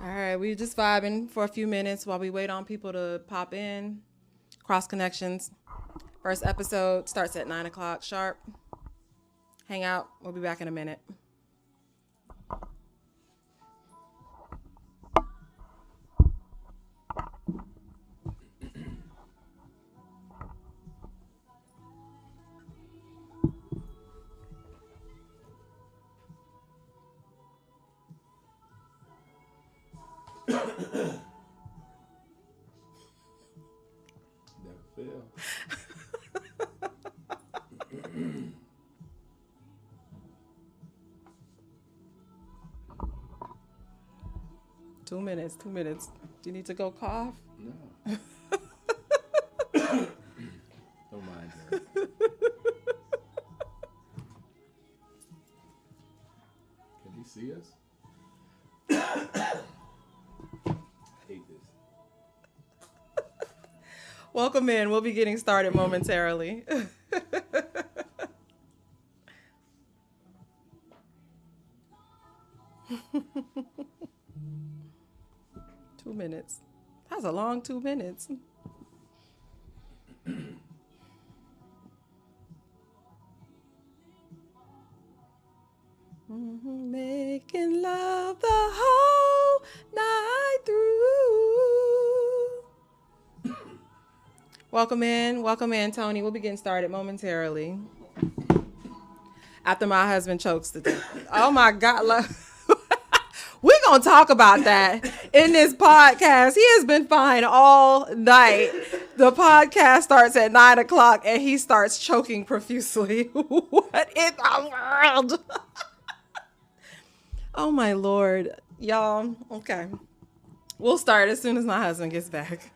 All right, we just vibing for a few minutes while we wait on people to pop in. Cross Connections. First episode starts at 9 o'clock sharp. Hang out. We'll be back in a minute. Never fail. 2 minutes. 2 minutes. Do you need to go cough? No. Don't mind her. Can he see us? Hate this. Welcome in. We'll be getting started momentarily. 2 minutes. That was a long 2 minutes. Making love the whole night through. Welcome in, Tony. We'll be getting started momentarily. After my husband chokes to death. Oh my God. We're going to talk about that in this podcast. He has been fine all night. The podcast starts at 9 o'clock and he starts choking profusely. What in the world? Oh my Lord. Y'all, okay. We'll start as soon as my husband gets back.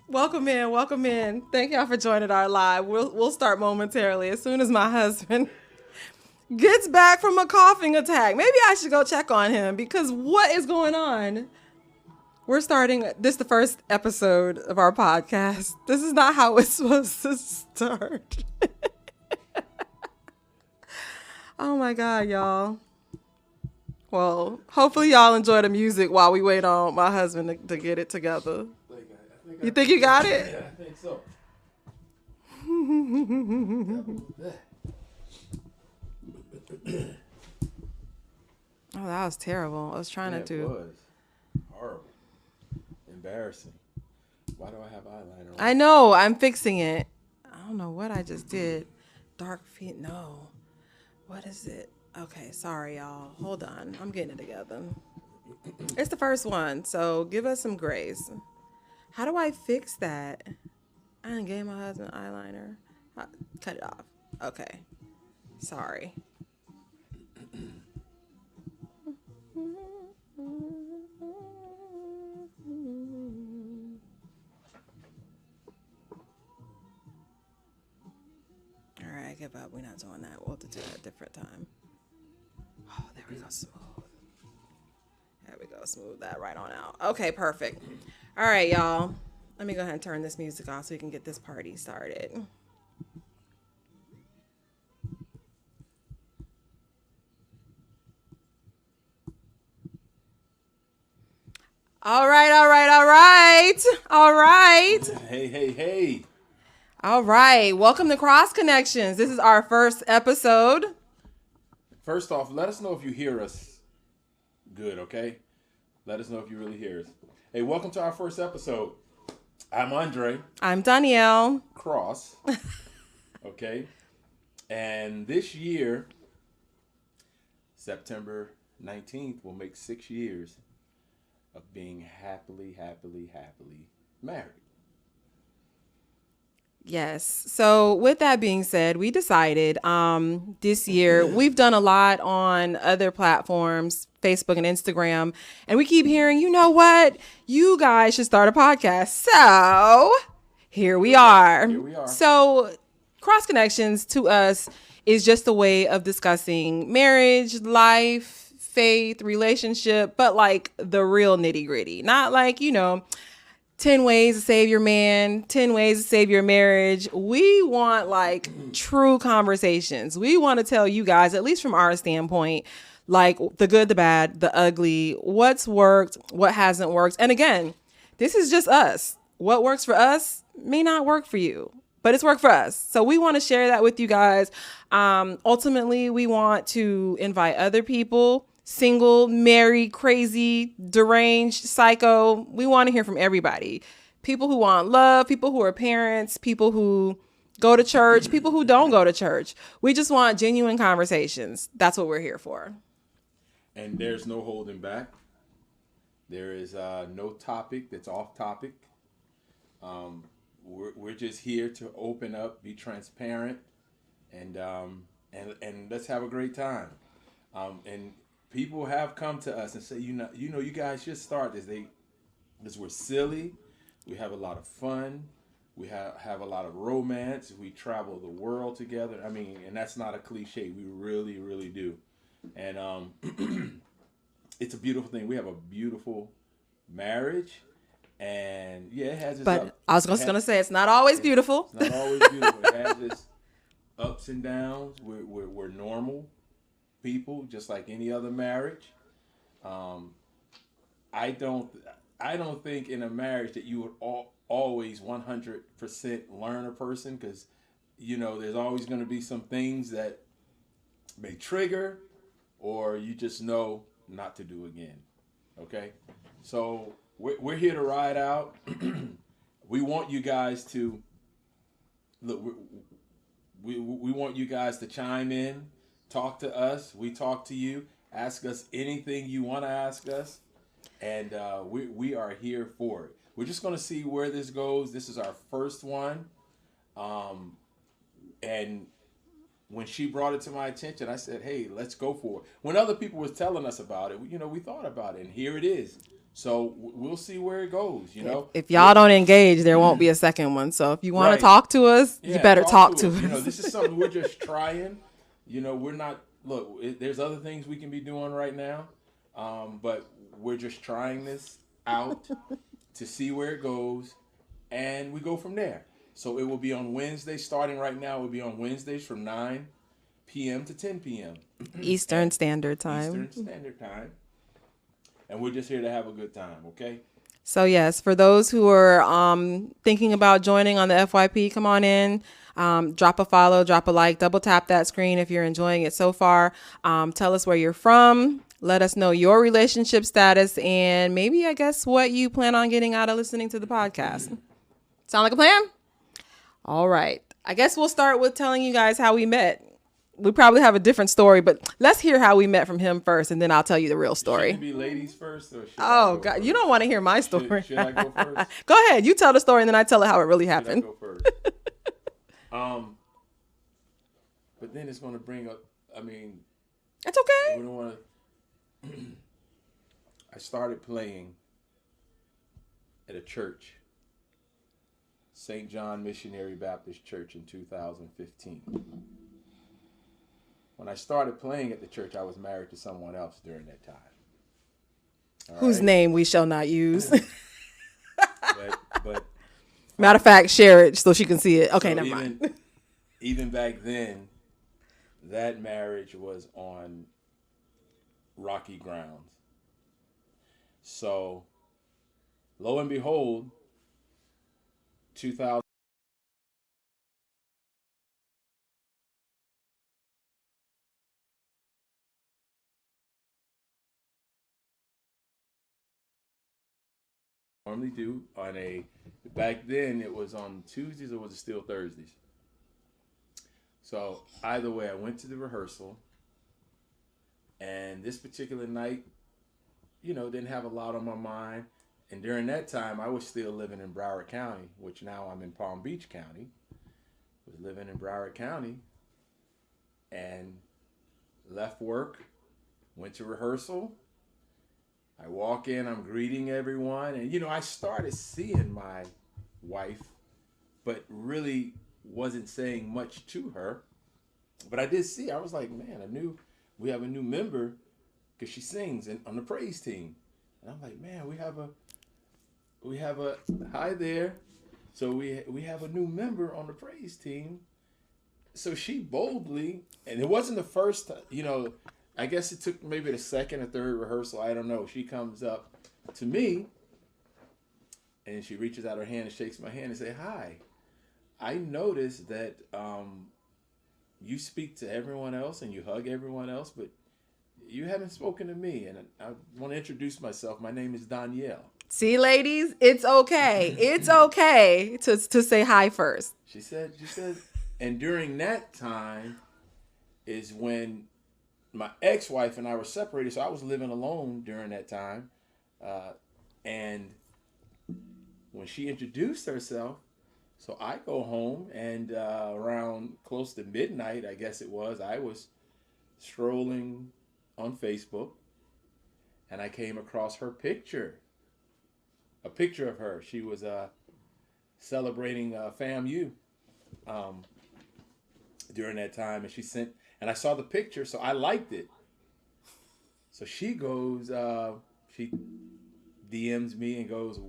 Welcome in. Thank y'all for joining our live. We'll start momentarily as soon as my husband gets back from a coughing attack. Maybe I should go check on him because what is going on? We're starting the first episode of our podcast. This is not how it's supposed to start. Oh my God, y'all. Well, hopefully y'all enjoy the music while we wait on my husband to get it together. You think you got it? Yeah, I think so. Oh, that was terrible. I was trying to do. It was horrible. Embarrassing. Why do I have eyeliner on? I know. I'm fixing it. I don't know what I just did. Dark feet. No. What is it? Okay. Sorry, y'all. Hold on. I'm getting it together. It's the first one, so give us some grace. How do I fix that? I didn't give my husband eyeliner. Cut it off. Okay. Sorry. All right, I give up. We're not doing that. We'll have to do that a different time. Oh, there we go. Smooth. There we go. Smooth that right on out. Okay, perfect. All right, y'all. Let me go ahead and turn this music off so we can get this party started. All right. Hey. All right. Welcome to Cross Connections. This is our first episode. First off, let us know if you hear us good, okay? Let us know if you really hear us. Hey, welcome to our first episode. I'm Andre. I'm Danielle. Cross. Okay? And this year, September 19th, will make 6 years of being happily married. Yes. So with that being said, we decided this year, we've done a lot on other platforms, Facebook and Instagram, and we keep hearing, you know what? You guys should start a podcast. So here we are. So Cross Connections to us is just a way of discussing marriage, life, faith, relationship, but like the real nitty gritty, not like, 10 ways to save your man, 10 ways to save your marriage. We want like true conversations. We want to tell you guys, at least from our standpoint, like the good, the bad, the ugly, what's worked, what hasn't worked. And again, this is just us. What works for us may not work for you, but it's worked for us. So we want to share that with you guys. Ultimately, we want to invite other people, single, married, crazy, deranged, psycho. We want to hear from everybody. People who want love, people who are parents, people who go to church, people who don't go to church. We just want genuine conversations. That's what we're here for. And there's no holding back. There is no topic that's off topic. We're just here to open up, be transparent, and let's have a great time. And people have come to us and say, you guys should start this. Because we're silly, we have a lot of fun, we have a lot of romance. We travel the world together. I mean, and that's not a cliche. We really, really do. And it's a beautiful thing. We have a beautiful marriage. And yeah, it has its I was just gonna say it's not always beautiful. It's not always beautiful. It has its ups and downs. We're normal people, just like any other marriage. I don't think in a marriage that you would always 100% learn a person, because there's always going to be some things that may trigger, or you just know not to do again. Okay, so. We're here to ride out. We want you guys to look. We want you guys to chime in, talk to us. We talk to you. Ask us anything you want to ask us, and we are here for it. We're just going to see where this goes. This is our first one, and when she brought it to my attention, I said, "Hey, let's go for it." When other people was telling us about it, we thought about it, and here it is. So we'll see where it goes, If y'all don't engage, there won't be a second one. So if you want to talk to us, you better talk to us. This is something we're just trying. We're not, there's other things we can be doing right now. But we're just trying this out to see where it goes. And we go from there. So it will be on Wednesday, starting right now. It will be on Wednesdays from 9 p.m. to 10 p.m. Eastern Standard Time. Eastern Standard Time. And we're just here to have a good time, okay? So, yes, for those who are thinking about joining on the FYP, come on in, drop a follow, drop a like, double tap that screen if you're enjoying it so far. Tell us where you're from. Let us know your relationship status and maybe, I guess, what you plan on getting out of listening to the podcast. Sound like a plan? All right. I guess we'll start with telling you guys how we met. We probably have a different story, but let's hear how we met from him first, and then I'll tell you the real story. Should it be ladies first, or should I go God, first? You don't want to hear my story. Should I go first? Go ahead. You tell the story, and then I tell it how it really happened. Should I go first? But then it's going to bring up. It's okay. We don't want to. I started playing at a church, St. John Missionary Baptist Church, in 2015. When I started playing at the church, I was married to someone else during that time. Whose name we shall not use. but matter of fact, share it so she can see it. Okay, never mind. Even back then, that marriage was on rocky grounds. So, lo and behold, 2000. Normally do on back then it was on Tuesdays, or was it still Thursdays? So either way, I went to the rehearsal, and this particular night, didn't have a lot on my mind. And during that time, I was still living in Broward County, which now I'm in Palm Beach County. Was living in Broward County, and left work, went to rehearsal. I walk in, I'm greeting everyone, and I started seeing my wife, but really wasn't saying much to her. But I did see, I was like, man, we have a new member, because she sings on the praise team. And I'm like, man, we have a hi there. So we have a new member on the praise team. So she boldly, and it wasn't the first time, I guess it took maybe the second or third rehearsal. I don't know. She comes up to me and she reaches out her hand and shakes my hand and say, "Hi. I noticed that you speak to everyone else and you hug everyone else, but you haven't spoken to me. And I want to introduce myself. My name is Danielle." See, ladies, it's okay. It's okay to say hi first. She said, and during that time is when my ex-wife and I were separated, so I was living alone during that time. And when she introduced herself, so I go home, and around close to midnight, I guess it was, I was strolling on Facebook, and I came across her picture, a picture of her. She was celebrating FAMU during that time, and she sent, and I saw the picture, so I liked it. So she goes, she DMs me and goes,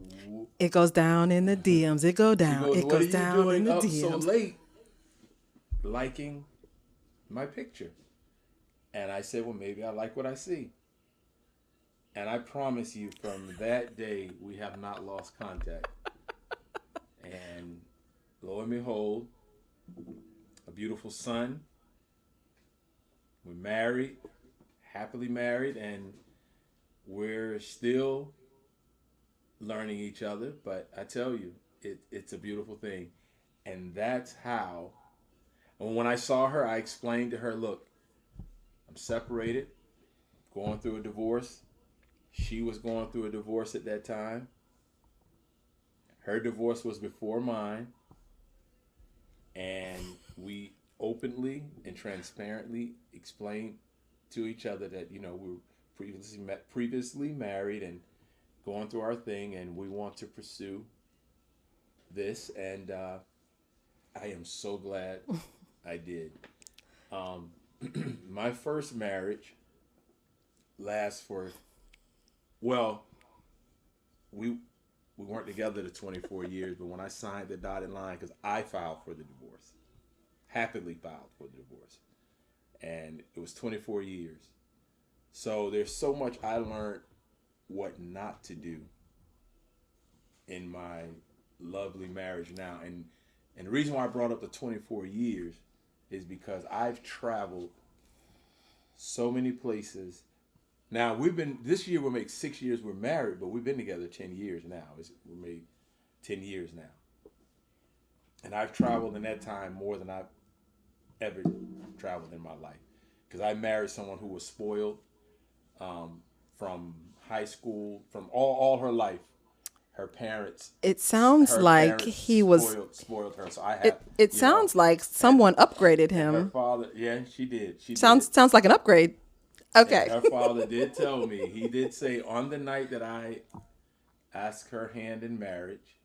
It goes down in the DMs. It goes, "What are you down in doing the up DMs. so late, liking my picture?" And I said, "Well, maybe I like what I see." And I promise you, from that day, we have not lost contact. And lo and behold, a beautiful son. We're married, happily married, and we're still learning each other. But I tell you, it's a beautiful thing. And that's how, and when I saw her, I explained to her, "Look, I'm separated, going through a divorce. She was going through a divorce at that time. Her divorce was before mine. And we openly and transparently explained to each other that, we were previously married and going through our thing, and we want to pursue this." And I am so glad I did. My first marriage lasts for, well, we weren't together the 24 years, but when I signed the dotted line, because I filed for the divorce, happily filed for the divorce, and it was 24 years. So there's so much I learned what not to do in my lovely marriage now. And the reason why I brought up the 24 years is because I've traveled so many places. Now, this year we'll make 6 years we're married, but we've been together 10 years now. We're made 10 years now. And I've traveled in that time more than I've ever traveled in my life. Because I married someone who was spoiled from high school, from all her life. Her parents. It sounds like he was spoiled her. So I have. It sounds like someone upgraded him. Her father, yeah, she did. Sounds like an upgrade. Okay. And her father did tell me. He did say on the night that I asked her hand in marriage,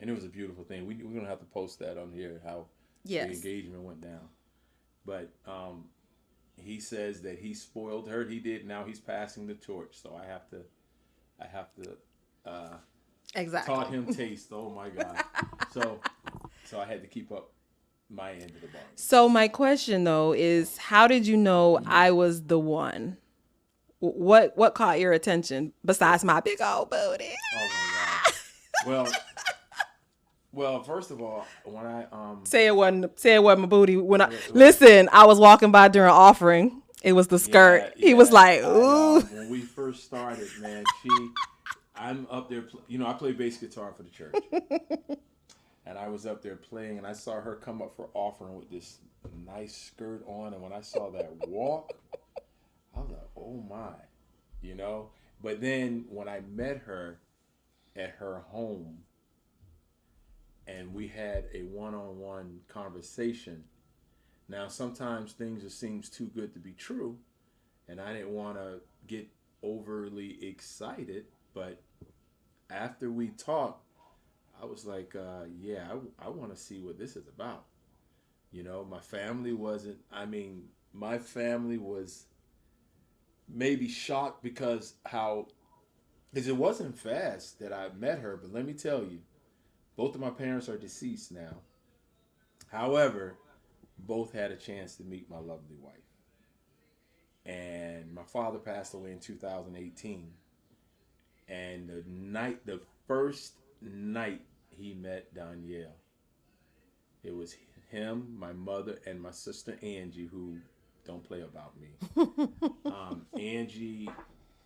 and it was a beautiful thing. We're gonna have to post that on here, how the engagement went down. But he says that he spoiled her. He did. Now he's passing the torch. So I have to. Exactly. Taught him taste. Oh my God. So I had to keep up my end of the bargain. So my question though is, how did you know I was the one? What caught your attention besides my big old booty? Oh my God. Well, first of all, when I say it wasn't my booty. Listen, I was walking by during offering. It was the skirt. He was like, "Ooh." When we first started, man, I'm up there, I play bass guitar for the church. And I was up there playing, and I saw her come up for offering with this nice skirt on. And when I saw that walk, I was like, oh my, But then when I met her at her home, and we had a one-on-one conversation. Now, sometimes things just seems too good to be true, and I didn't want to get overly excited, but after we talked, I was like, I want to see what this is about. My family my family was maybe shocked because it wasn't fast that I met her, but let me tell you, both of my parents are deceased now. However, both had a chance to meet my lovely wife. And my father passed away in 2018. And the first night he met Danielle, it was him, my mother, and my sister Angie, who don't play about me. Angie,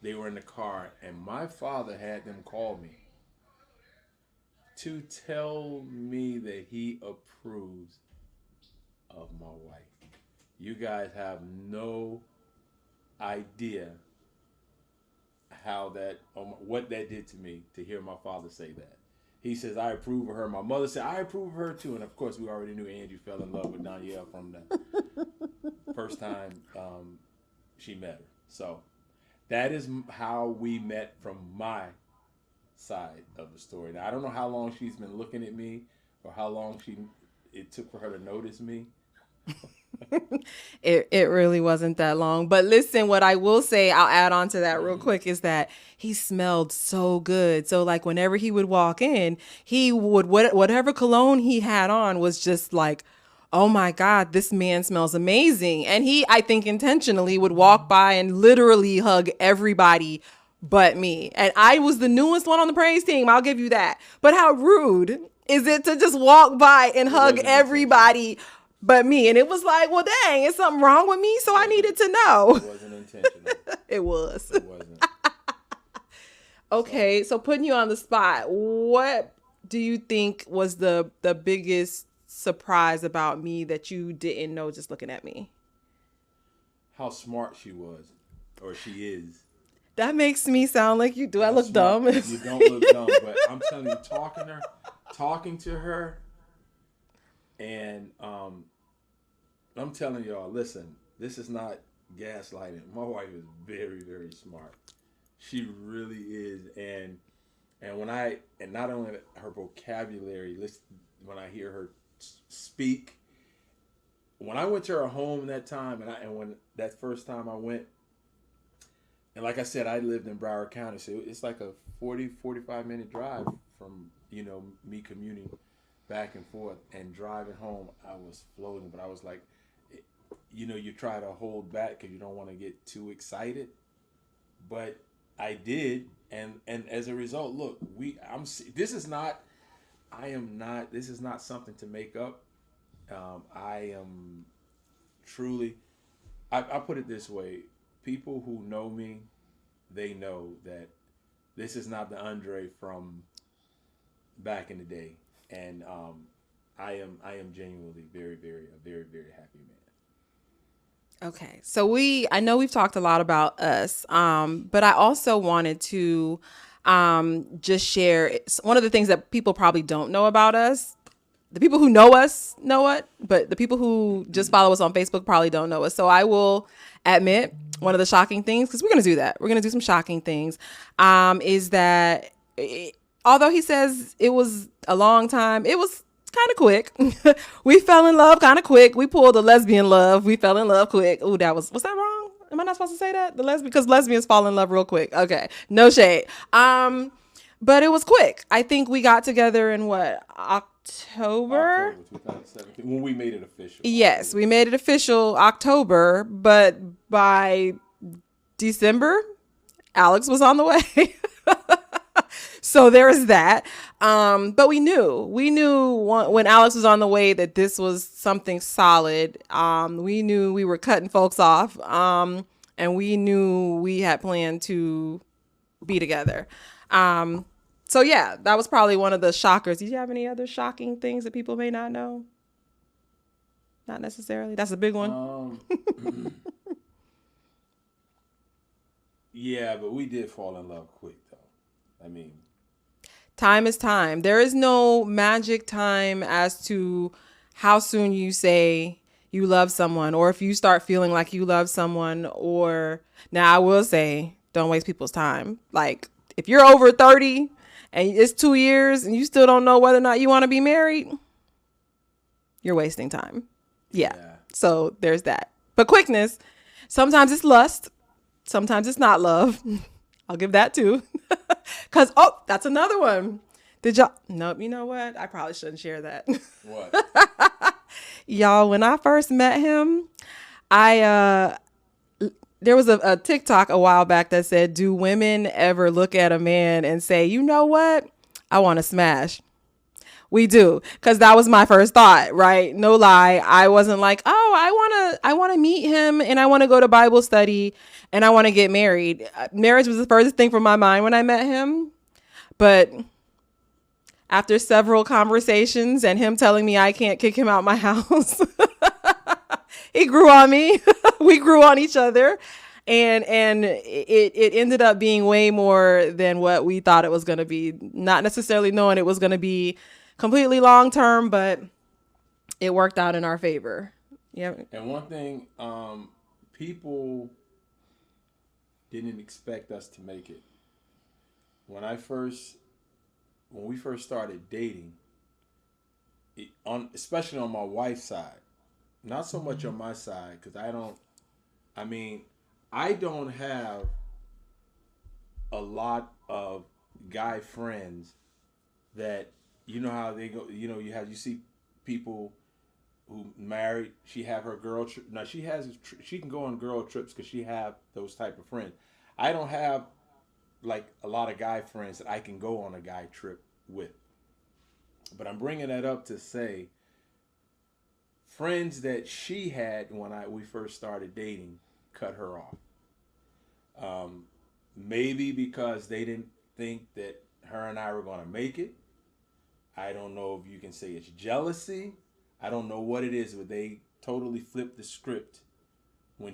they were in the car, and my father had them call me to tell me that he approves of my wife. You guys have no idea what that did to me to hear my father say that. He says, I approve of her. My mother said, I approve of her too. And of course, we already knew Angie fell in love with Danielle from the first time she met her. So that is how we met from my side of the story. Now, I don't know how long she's been looking at me or how long it took for her to notice me. It really wasn't that long. But listen, what I will say, I'll add on to that real quick, is that he smelled so good. So like whenever he would walk in, he would, whatever cologne he had on was just like, oh my God, this man smells amazing. And he, I think intentionally would walk by and literally hug everybody but me. And I was the newest one on the praise team. I'll give you that. But how rude is it to just walk by and hug everybody but me? And it was like, well, dang, is something wrong with me? So I needed to know. It wasn't intentional. It was. It wasn't. Okay, so putting you on the spot, what do you think was the biggest surprise about me that you didn't know just looking at me? How smart she was, or she is. That makes me sound like you do. I look dumb. You don't look dumb, but I'm telling you, talking to her, and I'm telling y'all, listen, this is not gaslighting. My wife is very, very smart. She really is, and not only her vocabulary, when I hear her speak. When I went to her home that time, and when that first time I went, and like I said, I lived in Broward County, so it's like a 45 minute drive from, me commuting back and forth, and driving home, I was floating, but I was like, you try to hold back because you don't want to get too excited, but I did, and as a result, look, this is not something to make up. I am truly, I put it this way, people who know me, they know that this is not the Andre from back in the day, and I am genuinely a very, very happy man. Okay, so I know we've talked a lot about us, but I also wanted to just share one of the things that people probably don't know about us. The people who know us know it, but the people who just follow us on Facebook probably don't know us. So I will admit one of the shocking things, because we're going to do that. We're going to do some shocking things, is that although he says it was a long time, it was kind of quick. We fell in love kind of quick. We pulled a lesbian love. We fell in love quick. Ooh, was that wrong? Am I not supposed to say that? Because lesbians fall in love real quick. Okay, no shade. But it was quick. I think we got together in October 2017, when we made it official. Yes, we made it official October, but by December, Alex was on the way. So there was that. But we knew when Alex was on the way that this was something solid. We knew we were cutting folks off. And we knew we had planned to be together. So yeah, that was probably one of the shockers. Did you have any other shocking things that people may not know? Not necessarily. That's a big one. Yeah, but we did fall in love quick, though. I mean, time is time. There is no magic time as to how soon you say you love someone, or if you start feeling like you love someone. Or now I will say, don't waste people's time. Like if you're over 30 and it's 2 years and you still don't know whether or not you want to be married, you're wasting time. Yeah. So there's that. But quickness, sometimes it's lust. Sometimes it's not love. I'll give that too. Because, that's another one. Nope, you know what? I probably shouldn't share that. What? Y'all, when I first met him, there was a TikTok a while back that said, do women ever look at a man and say, you know what? I want to smash. We do. Because that was my first thought, right? No lie. I wasn't like, oh, I want to meet him and I want to go to Bible study and I want to get married. Marriage was the first thing from my mind when I met him. But after several conversations and him telling me I can't kick him out my house, he grew on me. We grew on each other. And it ended up being way more than what we thought it was going to be. Not necessarily knowing it was going to be completely long term, but it worked out in our favor. Yeah. And one thing, people didn't expect us to make it. When we first started dating, especially on my wife's side, not so much on my side, because I don't have a lot of guy friends that, you know how they go, you see people who married, she have her girl trip. Now she can go on girl trips because she have those type of friends. I don't have like a lot of guy friends that I can go on a guy trip with. But I'm bringing that up to say, friends that she had when we first started dating cut her off. Maybe because they didn't think that her and I were going to make it. I don't know if you can say it's jealousy. I don't know what it is, but they totally flipped the script when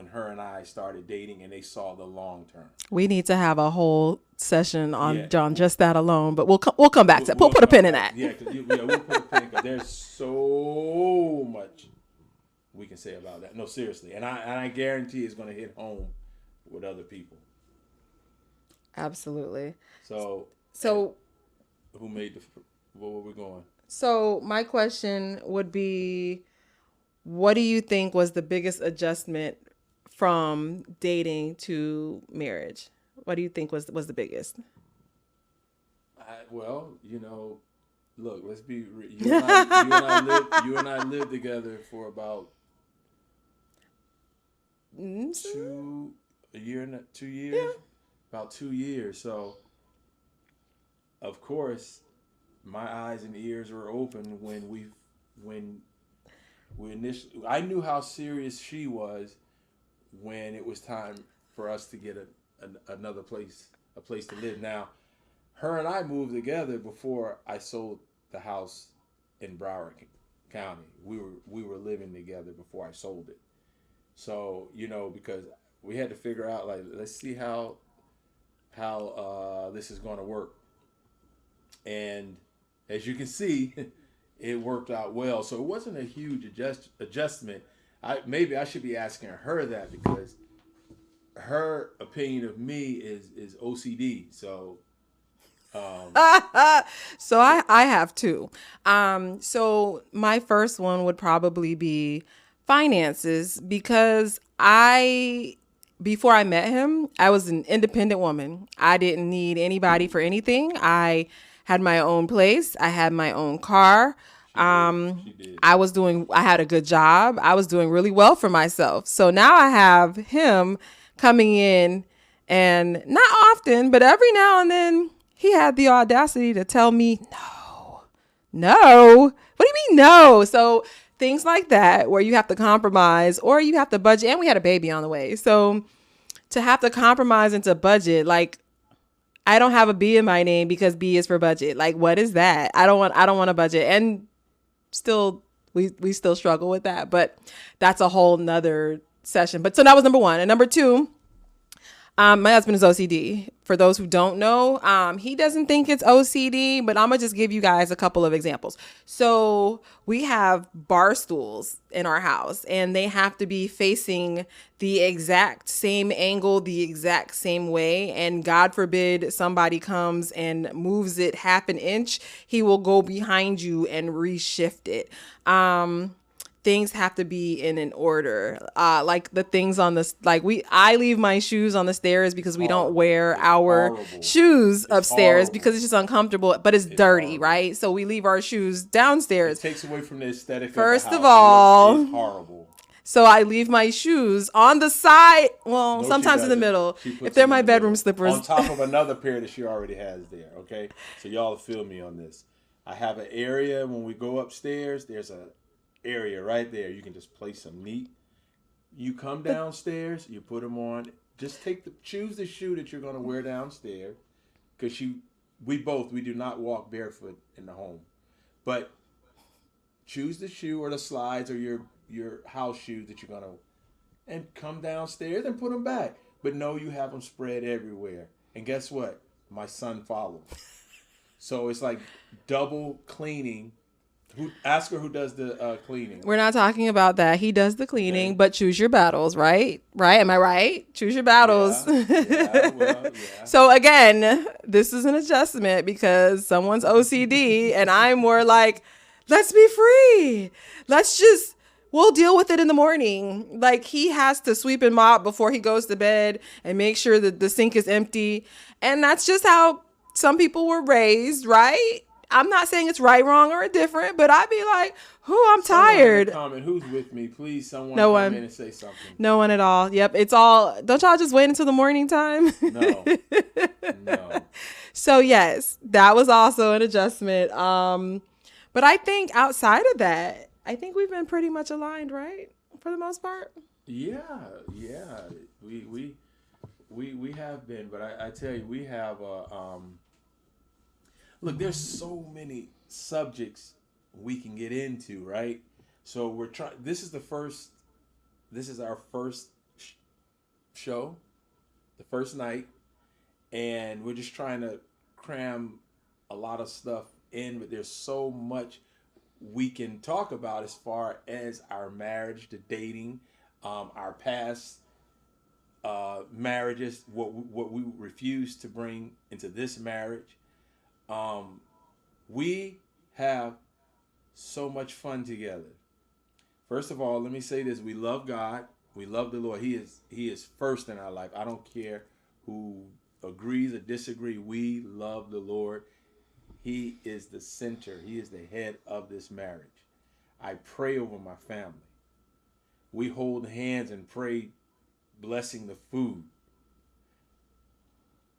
her and I started dating and they saw the long term. We need to have a whole session on just that alone, but we'll come back to that. We'll put a pin in that. Yeah, we'll put a pin because there's so much we can say about that. No, seriously, and I guarantee it's going to hit home with other people. Absolutely. So who made where were we going? So my question would be, what do you think was the biggest adjustment from dating to marriage? What do you think was the biggest? Look, let's be real. You and I lived together for about 2 years. Yeah. About 2 years. So, of course, my eyes and ears were open when we initially. I knew how serious she was when it was time for us to get a place to live. Now, her and I moved together before I sold the house in Broward County. We were living together before I sold it. So, because we had to figure out, like, let's see how this is going to work. And as you can see, it worked out well. So it wasn't a huge adjustment. Maybe I should be asking her that, because her opinion of me is OCD. So so I have two. So my first one would probably be finances, because before I met him, I was an independent woman. I didn't need anybody for anything. I had my own place. I had my own car. She did. I had a good job. I was doing really well for myself. So now I have him coming in, and not often, but every now and then he had the audacity to tell me, no. What do you mean no? So things like that, where you have to compromise or you have to budget, and we had a baby on the way. So to have to compromise into budget, like, I don't have a B in my name because B is for budget. Like, what is that? I don't want a budget. And still, we still struggle with that, but that's a whole nother session. But so that was number one. And number two, my husband is OCD. For those who don't know, he doesn't think it's OCD, but I'm going to just give you guys a couple of examples. So we have bar stools in our house, and they have to be facing the exact same angle, the exact same way. And God forbid somebody comes and moves it half an inch, he will go behind you and reshift it. Things have to be in an order. Like the things on this, I leave my shoes on the stairs because we don't wear our shoes upstairs because it's just uncomfortable, but it's dirty, horrible. Right? So we leave our shoes downstairs. It takes away from the aesthetic First of the house. Of all, it's horrible. So I leave my shoes on the side. Well, No, she sometimes in the doesn't. middle. She puts If they're them my in the bedroom middle, slippers. on top of another pair that she already has there. Okay, so y'all feel me on this. I have an area when we go upstairs. There's a area right there. You can just place them neat. You come downstairs. You put them on. Just choose the shoe that you're gonna wear downstairs, because we do not walk barefoot in the home, but choose the shoe or the slides or your house shoes that you're gonna, and come downstairs and put them back. But no, you have them spread everywhere. And guess what? My son follows. So it's like double cleaning. Ask her who does the cleaning. We're not talking about that. He does the cleaning, Okay. but choose your battles, right? Right? Am I right? Choose your battles. Yeah. So again, this is an adjustment because someone's OCD and I'm more like, let's be free. We'll deal with it in the morning. Like, he has to sweep and mop before he goes to bed and make sure that the sink is empty. And that's just how some people were raised, right? I'm not saying it's right, wrong, or indifferent, but I'd be like, I'm tired. Comment who's with me, please. Someone No come one. in and say something. No one at all. Yep. It's all, don't y'all just wait until the morning time? No. So yes, that was also an adjustment. But I think outside of that, I think we've been pretty much aligned, right? For the most part. Yeah. We have been, but I tell you, we have look, there's so many subjects we can get into, right? So we're trying. This is our first show, the first night, and we're just trying to cram a lot of stuff in. But there's so much we can talk about as far as our marriage, the dating, our past marriages, what we refuse to bring into this marriage. We have so much fun together. First of all, let me say this: we love God, we love the Lord. He is first in our life. I don't care who agrees or disagrees. We love the Lord. He is the center. He is the head of this marriage. I pray over my family. We hold hands and pray, blessing the food.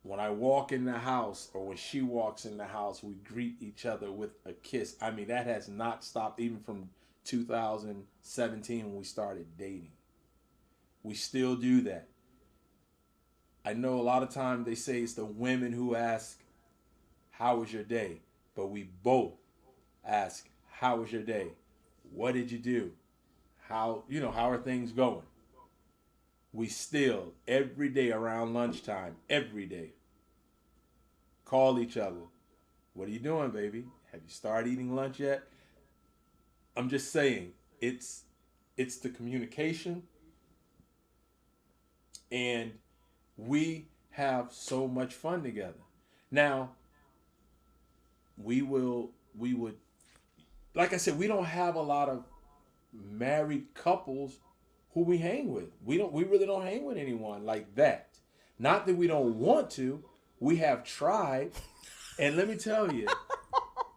When I walk in the house, or when she walks in the house, we greet each other with a kiss. I mean, that has not stopped even from 2017 when we started dating. We still do that. I know a lot of times they say it's the women who ask, how was your day? But we both ask, how was your day? What did you do? How are things going? We still, every day around lunchtime, every day, call each other. What are you doing, baby? Have you started eating lunch yet? I'm just saying, it's the communication, and we have so much fun together. Now, we would, like I said, we don't have a lot of married couples who we hang with. We really don't hang with anyone like that. Not that we don't want to. We have tried, and let me tell you,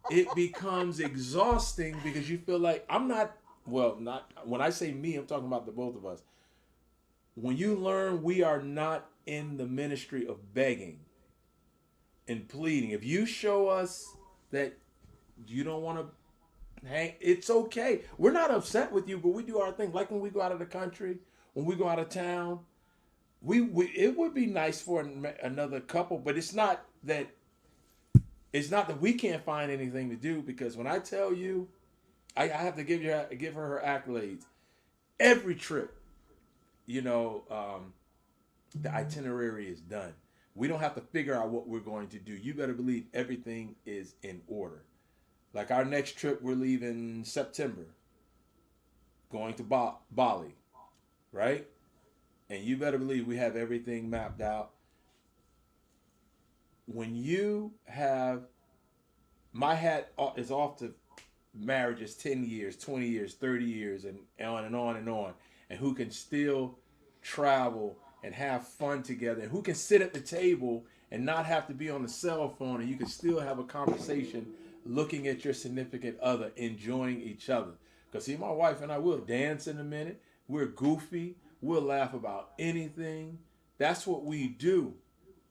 it becomes exhausting because you feel like not when I say me, I'm talking about the both of us. When you learn we are not in the ministry of begging and pleading. If you show us that you don't want to hang, it's okay. We're not upset with you, but we do our thing. Like when we go out of the country, when we go out of town, it would be nice for another couple, but it's not that we can't find anything to do, because when I tell you, I have to give her accolades. Every trip, the itinerary is done. We don't have to figure out what we're going to do. You better believe everything is in order. Like our next trip, we're leaving September, going to Bali, right? And you better believe we have everything mapped out. When you have, my hat is off to marriages 10 years, 20 years, 30 years, and on and on and on, and who can still travel and have fun together, and who can sit at the table and not have to be on the cell phone, and you can still have a conversation looking at your significant other, enjoying each other. Because see, my wife and I will dance in a minute, We're goofy. We'll laugh about anything. That's what we do.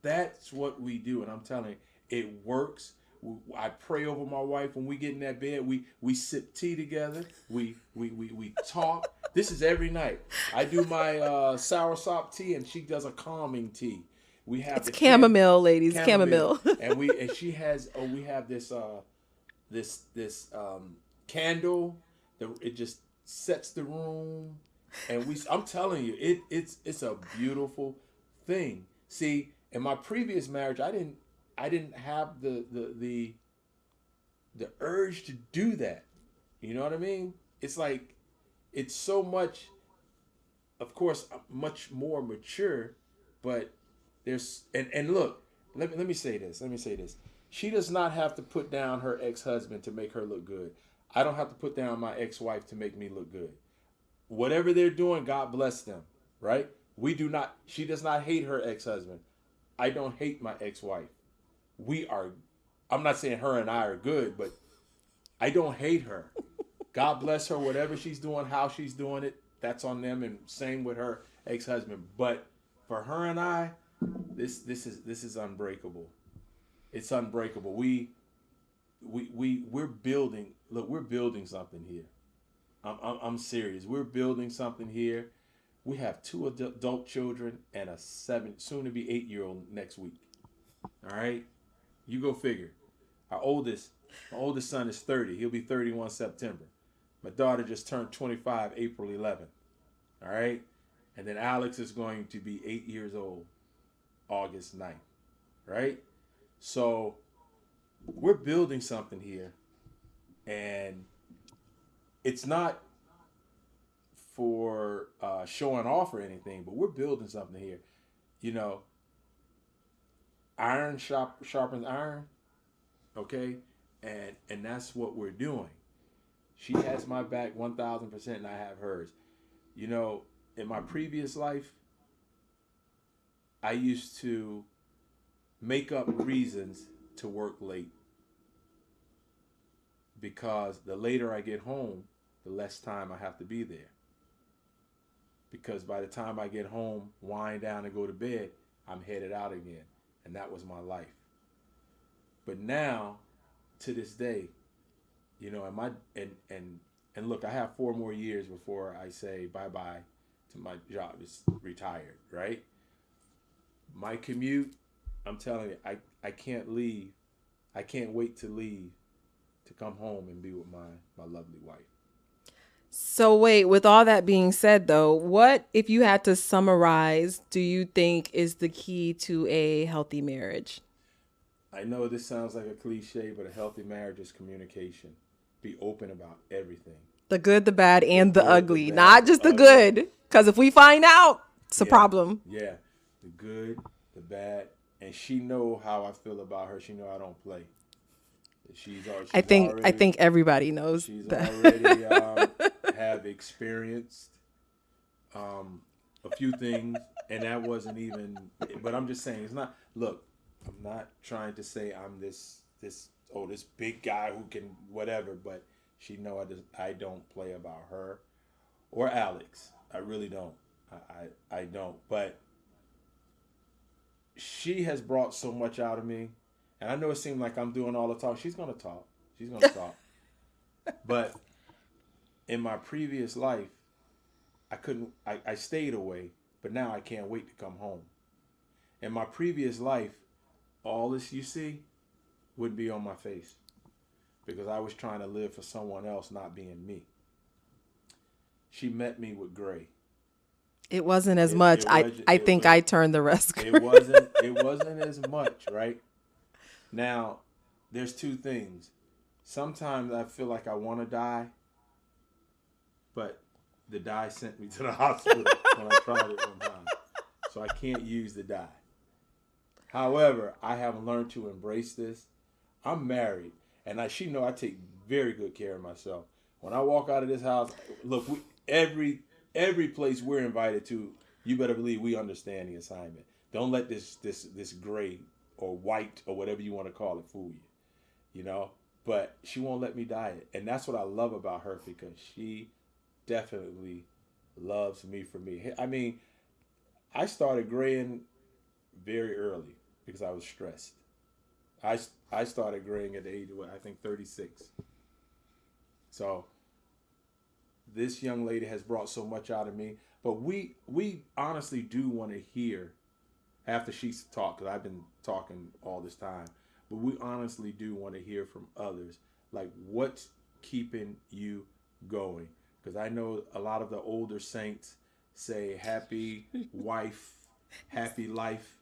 That's what we do. And I'm telling you, it works. I pray over my wife when we get in that bed. We sip tea together. We talk. This is every night. I do my soursop tea, and she does a calming tea. We have It's chamomile, ladies. chamomile, Chamomile. and she has. Oh, we have this candle. It just sets the room, and I'm telling you, it's a beautiful thing. See, in my previous marriage, I didn't have the urge to do that. You know what I mean? It's like it's so much, of course, much more mature, but there's and look, let me say this. Let me say this. She does not have to put down her ex-husband to make her look good. I don't have to put down my ex-wife to make me look good. Whatever they're doing, God bless them, right? We do not. She does not hate her ex-husband. I don't hate my ex-wife. I'm not saying her and I are good, but I don't hate her. God bless her, whatever she's doing, how she's doing it, that's on them, and same with her ex-husband. But for her and I, this is unbreakable. It's unbreakable. We're building. Look, we're building something here. I'm serious. We're building something here. We have 2 adult children and a 7, soon to be 8-year-old next week. All right, you go figure. My oldest son is 30. He'll be 31 September. My daughter just turned 25 April 11th. All right, and then Alex is going to be 8 years old August 9th. Right, so we're building something here, and it's not for showing off or anything, but we're building something here. You know, iron sharpens iron, okay? And that's what we're doing. She has my back 1,000%, and I have hers. You know, in my previous life, I used to make up reasons to work late, because the later I get home, the less time I have to be there. Because by the time I get home, wind down and go to bed, I'm headed out again. And that was my life. But now, to this day, you know, and look, I have 4 more years before I say bye-bye to my job. It's retired, right? My commute, I'm telling you, I can't leave. I can't wait to leave to come home and be with my lovely wife. So wait, with all that being said though, what if you had to summarize, do you think is the key to a healthy marriage? I know this sounds like a cliche, but a healthy marriage is communication. Be open about everything. The good, the bad, and the good, ugly, the bad, not just the ugly. good. Because if we find out, it's a problem. Yeah, the good, the bad, and she know how I feel about her. She know I don't play. I think everybody knows she's that. already have experienced a few things, and that wasn't even. But I'm just saying, it's not. Look, I'm not trying to say I'm this big guy who can whatever. But she know I don't play about her or Alex. I really don't. I don't. But she has brought so much out of me. And I know it seemed like I'm doing all the talk. She's going to talk. She's going to talk. But in my previous life, I stayed away, but now I can't wait to come home. In my previous life, all this you see would be on my face because I was trying to live for someone else, not being me. She met me with gray. It wasn't as much. I think I turned the rest. It wasn't as much, right? Now, there's 2 things. Sometimes I feel like I want to die, but the dye sent me to the hospital when I tried it one time. So I can't use the dye. However, I have learned to embrace this. I'm married, and she know I take very good care of myself. When I walk out of this house, look, every place we're invited to, you better believe we understand the assignment. Don't let this gray or white or whatever you want to call it fool you, you know. But she won't let me diet, and that's what I love about her because she definitely loves me for me. I mean, I started graying very early because I was stressed. I started graying at the age of what, I think 36. So this young lady has brought so much out of me. But we honestly do want to hear after she's talked, because I've been talking all this time. But we honestly do want to hear from others, like what's keeping you going. Because I know a lot of the older saints say happy wife, happy life.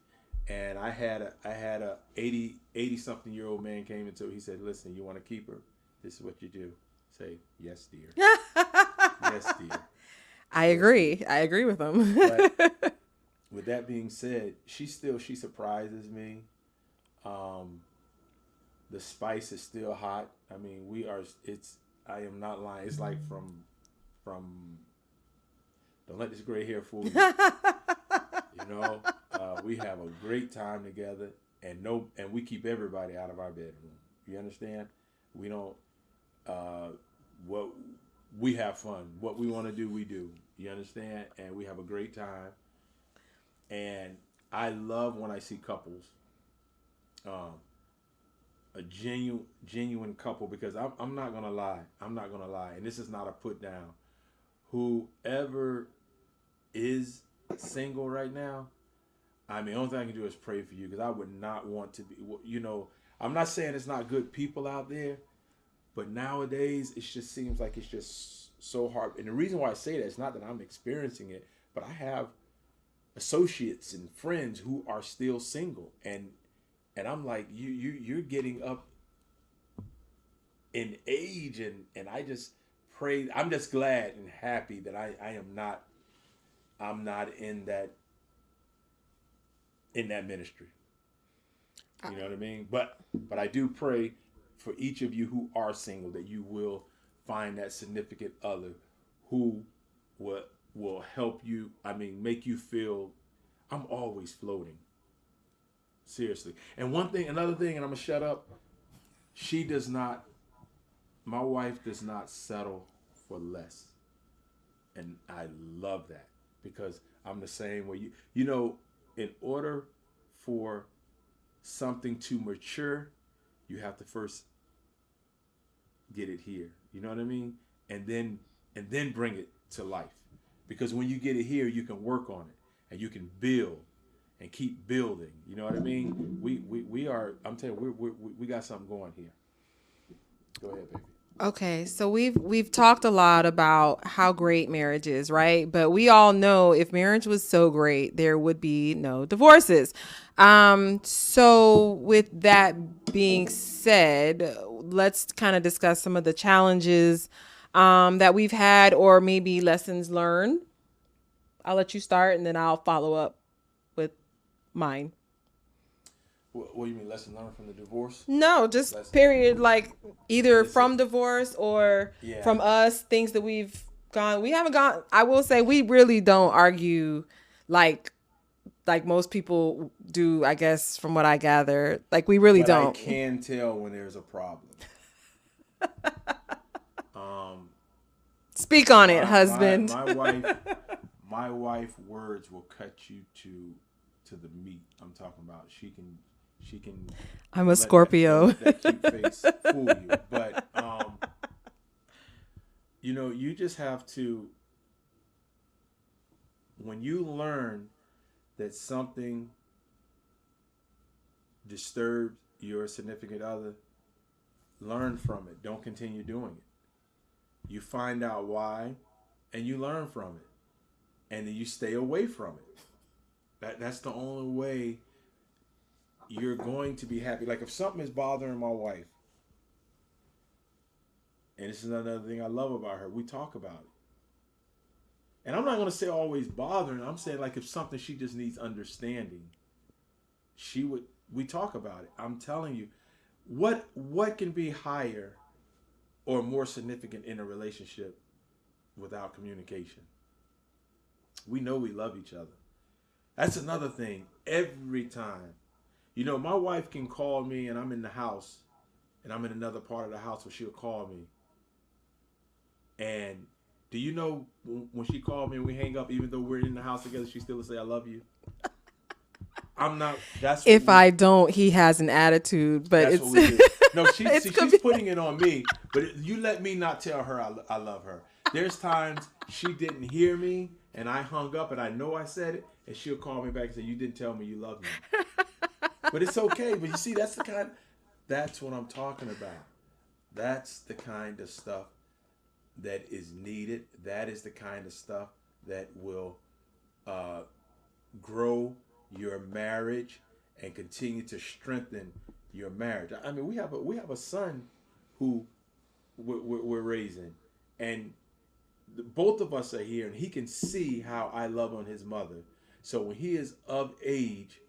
And I had a 80 something year old man came into it. He said, listen, you want to keep her? This is what you do. Say, yes, dear. Yes, dear. I agree. I agree with him. But with that being said, she surprises me. The spice is still hot. I mean, I am not lying. It's like from don't let this gray hair fool you. We have a great time together, and we keep everybody out of our bedroom. You understand? We don't. What we have fun. What we want to do, we do. You understand? And we have a great time. And I love when I see couples, a genuine couple, because I'm not gonna lie. I'm not gonna lie, and this is not a put down. Whoever is single right now, I mean, the only thing I can do is pray for you, because I would not want to be. I'm not saying it's not good people out there, but nowadays it just seems like it's just so hard. And the reason why I say that is not that I'm experiencing it, but I have associates and friends who are still single, and I'm like, you're getting up in age, and I just pray. I'm just glad and happy that I'm not in that ministry. You know what I mean? But I do pray for each of you who are single that you will find that significant other who will help you. I mean, make you feel I'm always floating. Seriously. And another thing, and I'm gonna shut up. My wife does not settle for less. And I love that, because I'm the same way. In order for something to mature, you have to first get it here. You know what I mean? And then bring it to life. Because when you get it here, you can work on it, and you can build and keep building. You know what I mean? We are. I'm telling you, we got something going here. Go ahead, baby. Okay, so we've talked a lot about how great marriage is, right? But we all know if marriage was so great, there would be no divorces. So with that being said, let's kind of discuss some of the challenges that we've had, or maybe lessons learned. I'll let you start, and then I'll follow up with mine. What do you mean, lesson learned from the divorce? No, just period. Like either from divorce or Yeah. from us, things that we've gone. We haven't gone. I will say we really don't argue like most people do. I guess from what I gather, like we really don't. I can tell when there's a problem. Speak on it, husband. My wife words will cut you to the meat. I'm talking about. She can. I'm a Scorpio. Let that cute face fool you. But you just have to. When you learn that something disturbs your significant other, learn from it. Don't continue doing it. You find out why, and you learn from it, and then you stay away from it. That's the only way you're going to be happy. Like if something is bothering my wife, and this is another thing I love about her, we talk about it. And I'm not going to say always bothering. I'm saying like if something she just needs understanding, we talk about it. I'm telling you, what can be higher or more significant in a relationship without communication? We know we love each other. That's another thing. Every time, my wife can call me and I'm in the house and I'm in another part of the house where she'll call me. And Do you know when she called me and we hang up, even though we're in the house together, she still will say, I love you? I'm not. That's If I don't, he has an attitude, but that's it's what we do. No, she's putting it on me, but you let me not tell her I love her. There's times she didn't hear me and I hung up and I know I said it, and she'll call me back and say, you didn't tell me you love me. But it's okay. But you see, that's what I'm talking about. That's the kind of stuff that is needed. That is the kind of stuff that will grow your marriage and continue to strengthen your marriage. I mean, we have a son who we're raising, and both of us are here, and he can see how I love on his mother. So when he is of age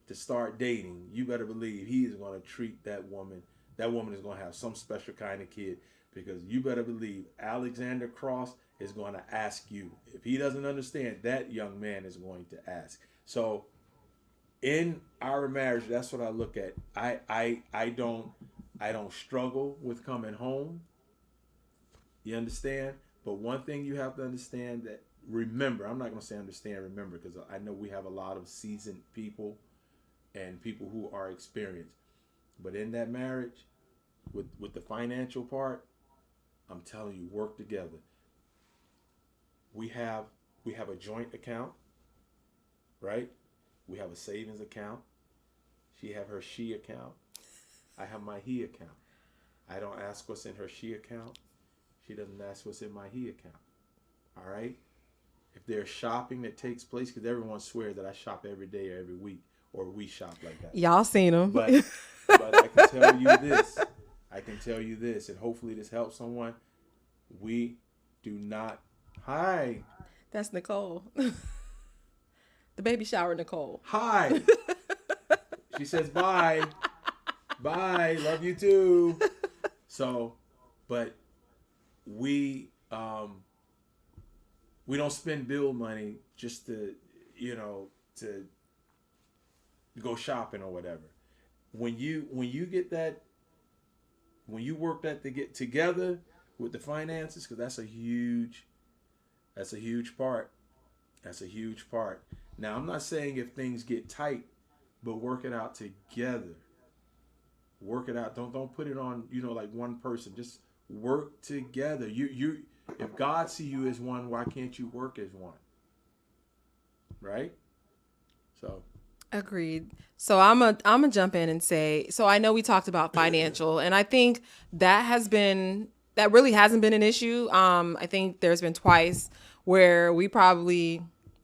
to start dating, you better believe he is going to treat that woman. That woman is going to have some special kind of kid, because you better believe Alexander Cross is going to ask you. If he doesn't understand, that young man is going to ask. So in our marriage, that's what I look at. I don't struggle with coming home. You understand? But one thing you have to understand, that remember, I'm not going to say understand, remember, because I know we have a lot of seasoned people and people who are experienced. But in that marriage, with the financial part, I'm telling you, work together. We have a joint account, right? We have a savings account. She have her she account. I have my he account. I don't ask what's in her she account. She doesn't ask what's in my he account. All right? If there's shopping that takes place, because everyone swears that I shop every day or every week, or we shop like that. Y'all seen them. But I can tell you this. And hopefully this helps someone. We do not. Hi. That's Nicole. The baby shower Nicole. Hi. She says bye. Bye. Love you too. So, but we don't spend bill money just to go shopping or whatever. When you get that, when you work that to get together with the finances, because that's a huge part. That's a huge part. Now, I'm not saying if things get tight, but work it out together. Work it out. Don't put it on, like one person. Just work together. You if God see you as one, why can't you work as one? Right? So agreed. So I'm a jump in and say, so I know we talked about financial, and I think that really hasn't been an issue. I think there's been twice where we probably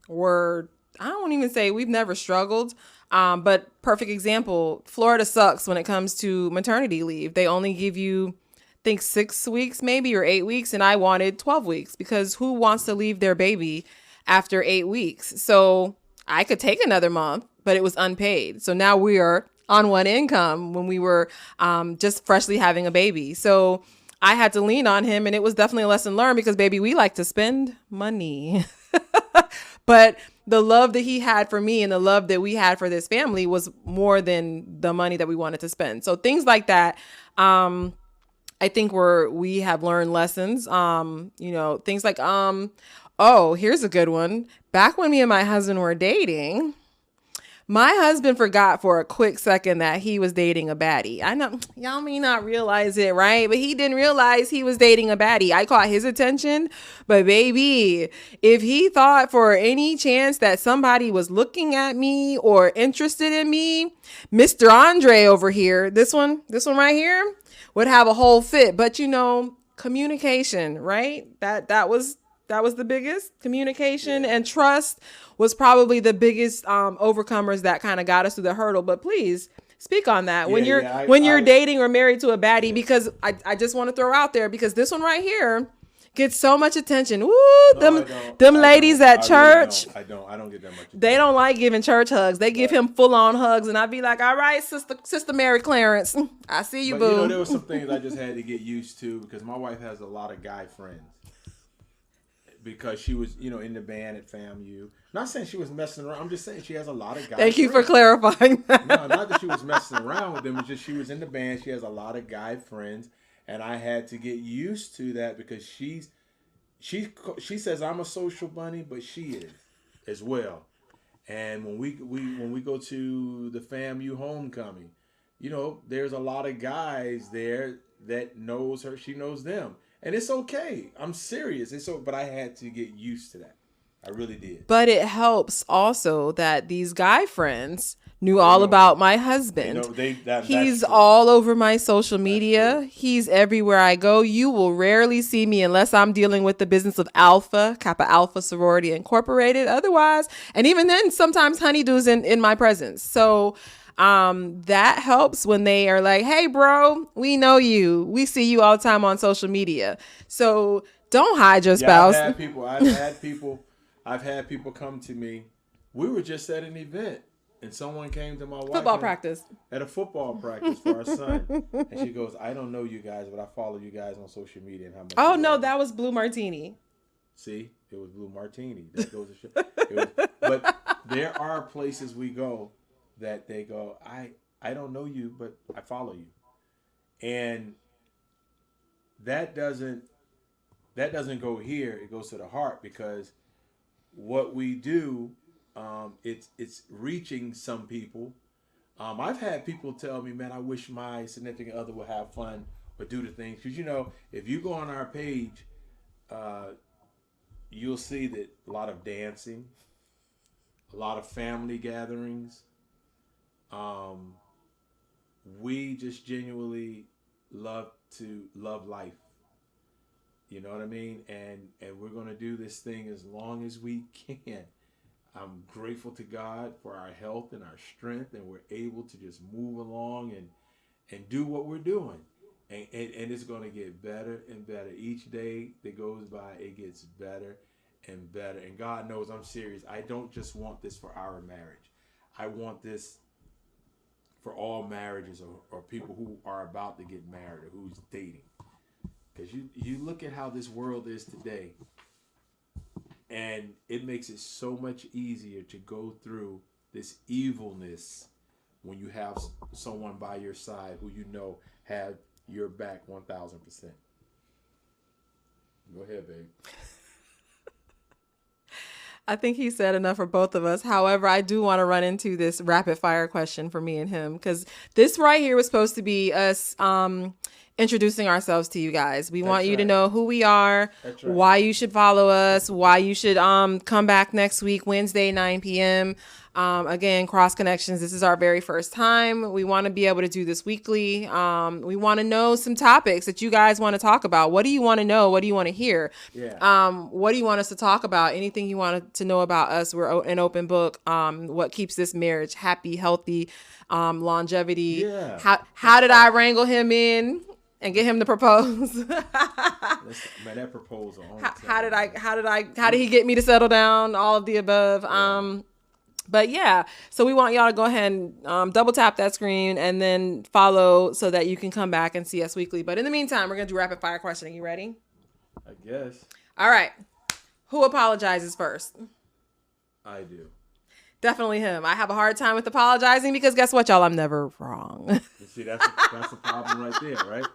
were, I don't even say we've never struggled. But perfect example, Florida sucks when it comes to maternity leave. They only give you, I think, 6 weeks maybe, or 8 weeks. And I wanted 12 weeks, because who wants to leave their baby after 8 weeks? So I could take another month, but it was unpaid. So now we are on one income when we were just freshly having a baby. So I had to lean on him, and it was definitely a lesson learned, because baby, we like to spend money. But the love that he had for me and the love that we had for this family was more than the money that we wanted to spend. So things like that, I think we have learned lessons. Things like, here's a good one. Back when me and my husband were dating, my husband forgot for a quick second that he was dating a baddie. I know y'all may not realize it, right? But he didn't realize he was dating a baddie. I caught his attention. But baby, if he thought for any chance that somebody was looking at me or interested in me, Mr. Andre over here, this one right here, would have a whole fit. But communication, right? That was the biggest. Communication and trust was probably the biggest overcomers that kind of got us through the hurdle. But please speak on that when you're dating or married to a baddie, because I just want to throw out there, because this one right here gets so much attention. Woo, them ladies at church. I don't get that much attention. They don't like giving church hugs. They give him full on hugs, and I'd be like, all right, sister Mary Clarence, I see you, boo. There were some things I just had to get used to, because my wife has a lot of guy friends. Because she was, in the band at FAMU. Not saying she was messing around. I'm just saying she has a lot of guy Thank you friends. for clarifying that. No, not that she was messing around with them. It's just she was in the band. She has a lot of guy friends. And I had to get used to that, because she's she says I'm a social bunny, but she is as well. And when we go to the FAMU homecoming, there's a lot of guys there that knows her. She knows them, and it's okay. I'm serious. But I had to get used to that. I really did. But it helps also that these guy friends knew all about my husband. He's all over my social media. He's everywhere I go. You will rarely see me unless I'm dealing with the business of Kappa Alpha Sorority Incorporated. Otherwise, and even then, sometimes honeydews in my presence. So that helps when they are like, hey, bro, we know you. We see you all the time on social media. So don't hide your spouse. I've had people come to me. We were just at an event. And someone came to my wife football practice at a football practice for our son, and she goes, "I don't know you guys, but I follow you guys on social media and how much." Oh no, that was Blue Martini. See, it was Blue Martini. That goes to show. But there are places we go that they go, I don't know you, but I follow you, and that doesn't go here. It goes to the heart, because what we do. It's reaching some people. I've had people tell me, man, I wish my significant other would have fun or do the things. Because, if you go on our page, you'll see that a lot of dancing, a lot of family gatherings. We just genuinely love life. You know what I mean? And we're going to do this thing as long as we can. I'm grateful to God for our health and our strength, and we're able to just move along and do what we're doing. And it's going to get better and better. Each day that goes by, it gets better and better. And God knows I'm serious. I don't just want this for our marriage. I want this for all marriages or people who are about to get married or who's dating. Because you look at how this world is today, and it makes it so much easier to go through this evilness when you have someone by your side who have your back 1,000%. Go ahead, babe. I think he said enough for both of us. However, I do want to run into this rapid fire question for me and him, because this right here was supposed to be us introducing ourselves to you guys. We want you to know who we are, why you should follow us, why you should come back next week, Wednesday, 9 p.m. Again, Cross Connections. This is our very first time. We want to be able to do this weekly. We want to know some topics that you guys want to talk about. What do you want to know? What do you want to hear? Yeah. What do you want us to talk about? Anything you want to know about us? We're an open book. What keeps this marriage happy, healthy, longevity? Yeah. How did I wrangle him in and get him to propose? Man, that proposal. How did he get me to settle down? All of the above. Yeah. But yeah, so we want y'all to go ahead and double tap that screen and then follow so that you can come back and see us weekly. But in the meantime, we're going to do rapid fire questioning. You ready? I guess. All right. Who apologizes first? I do. Definitely him. I have a hard time with apologizing because guess what, y'all? I'm never wrong. You see, that's a problem right there, right?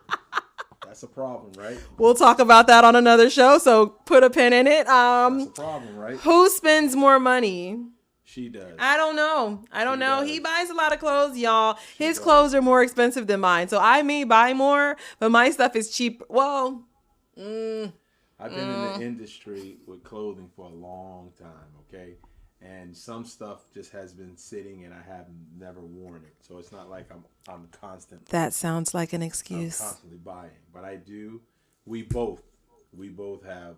That's a problem, right? We'll talk about that on another show, so put a pin in it. That's a problem, right? Who spends more money? She does. I don't know. Does. He buys a lot of clothes, y'all. His clothes are more expensive than mine. So I may buy more, but my stuff is cheap. Well, I've been in the industry with clothing for a long time, okay? And some stuff just has been sitting and I have never worn it. So it's not like I'm constantly. That sounds like an excuse. I'm constantly buying. But I do. We both have.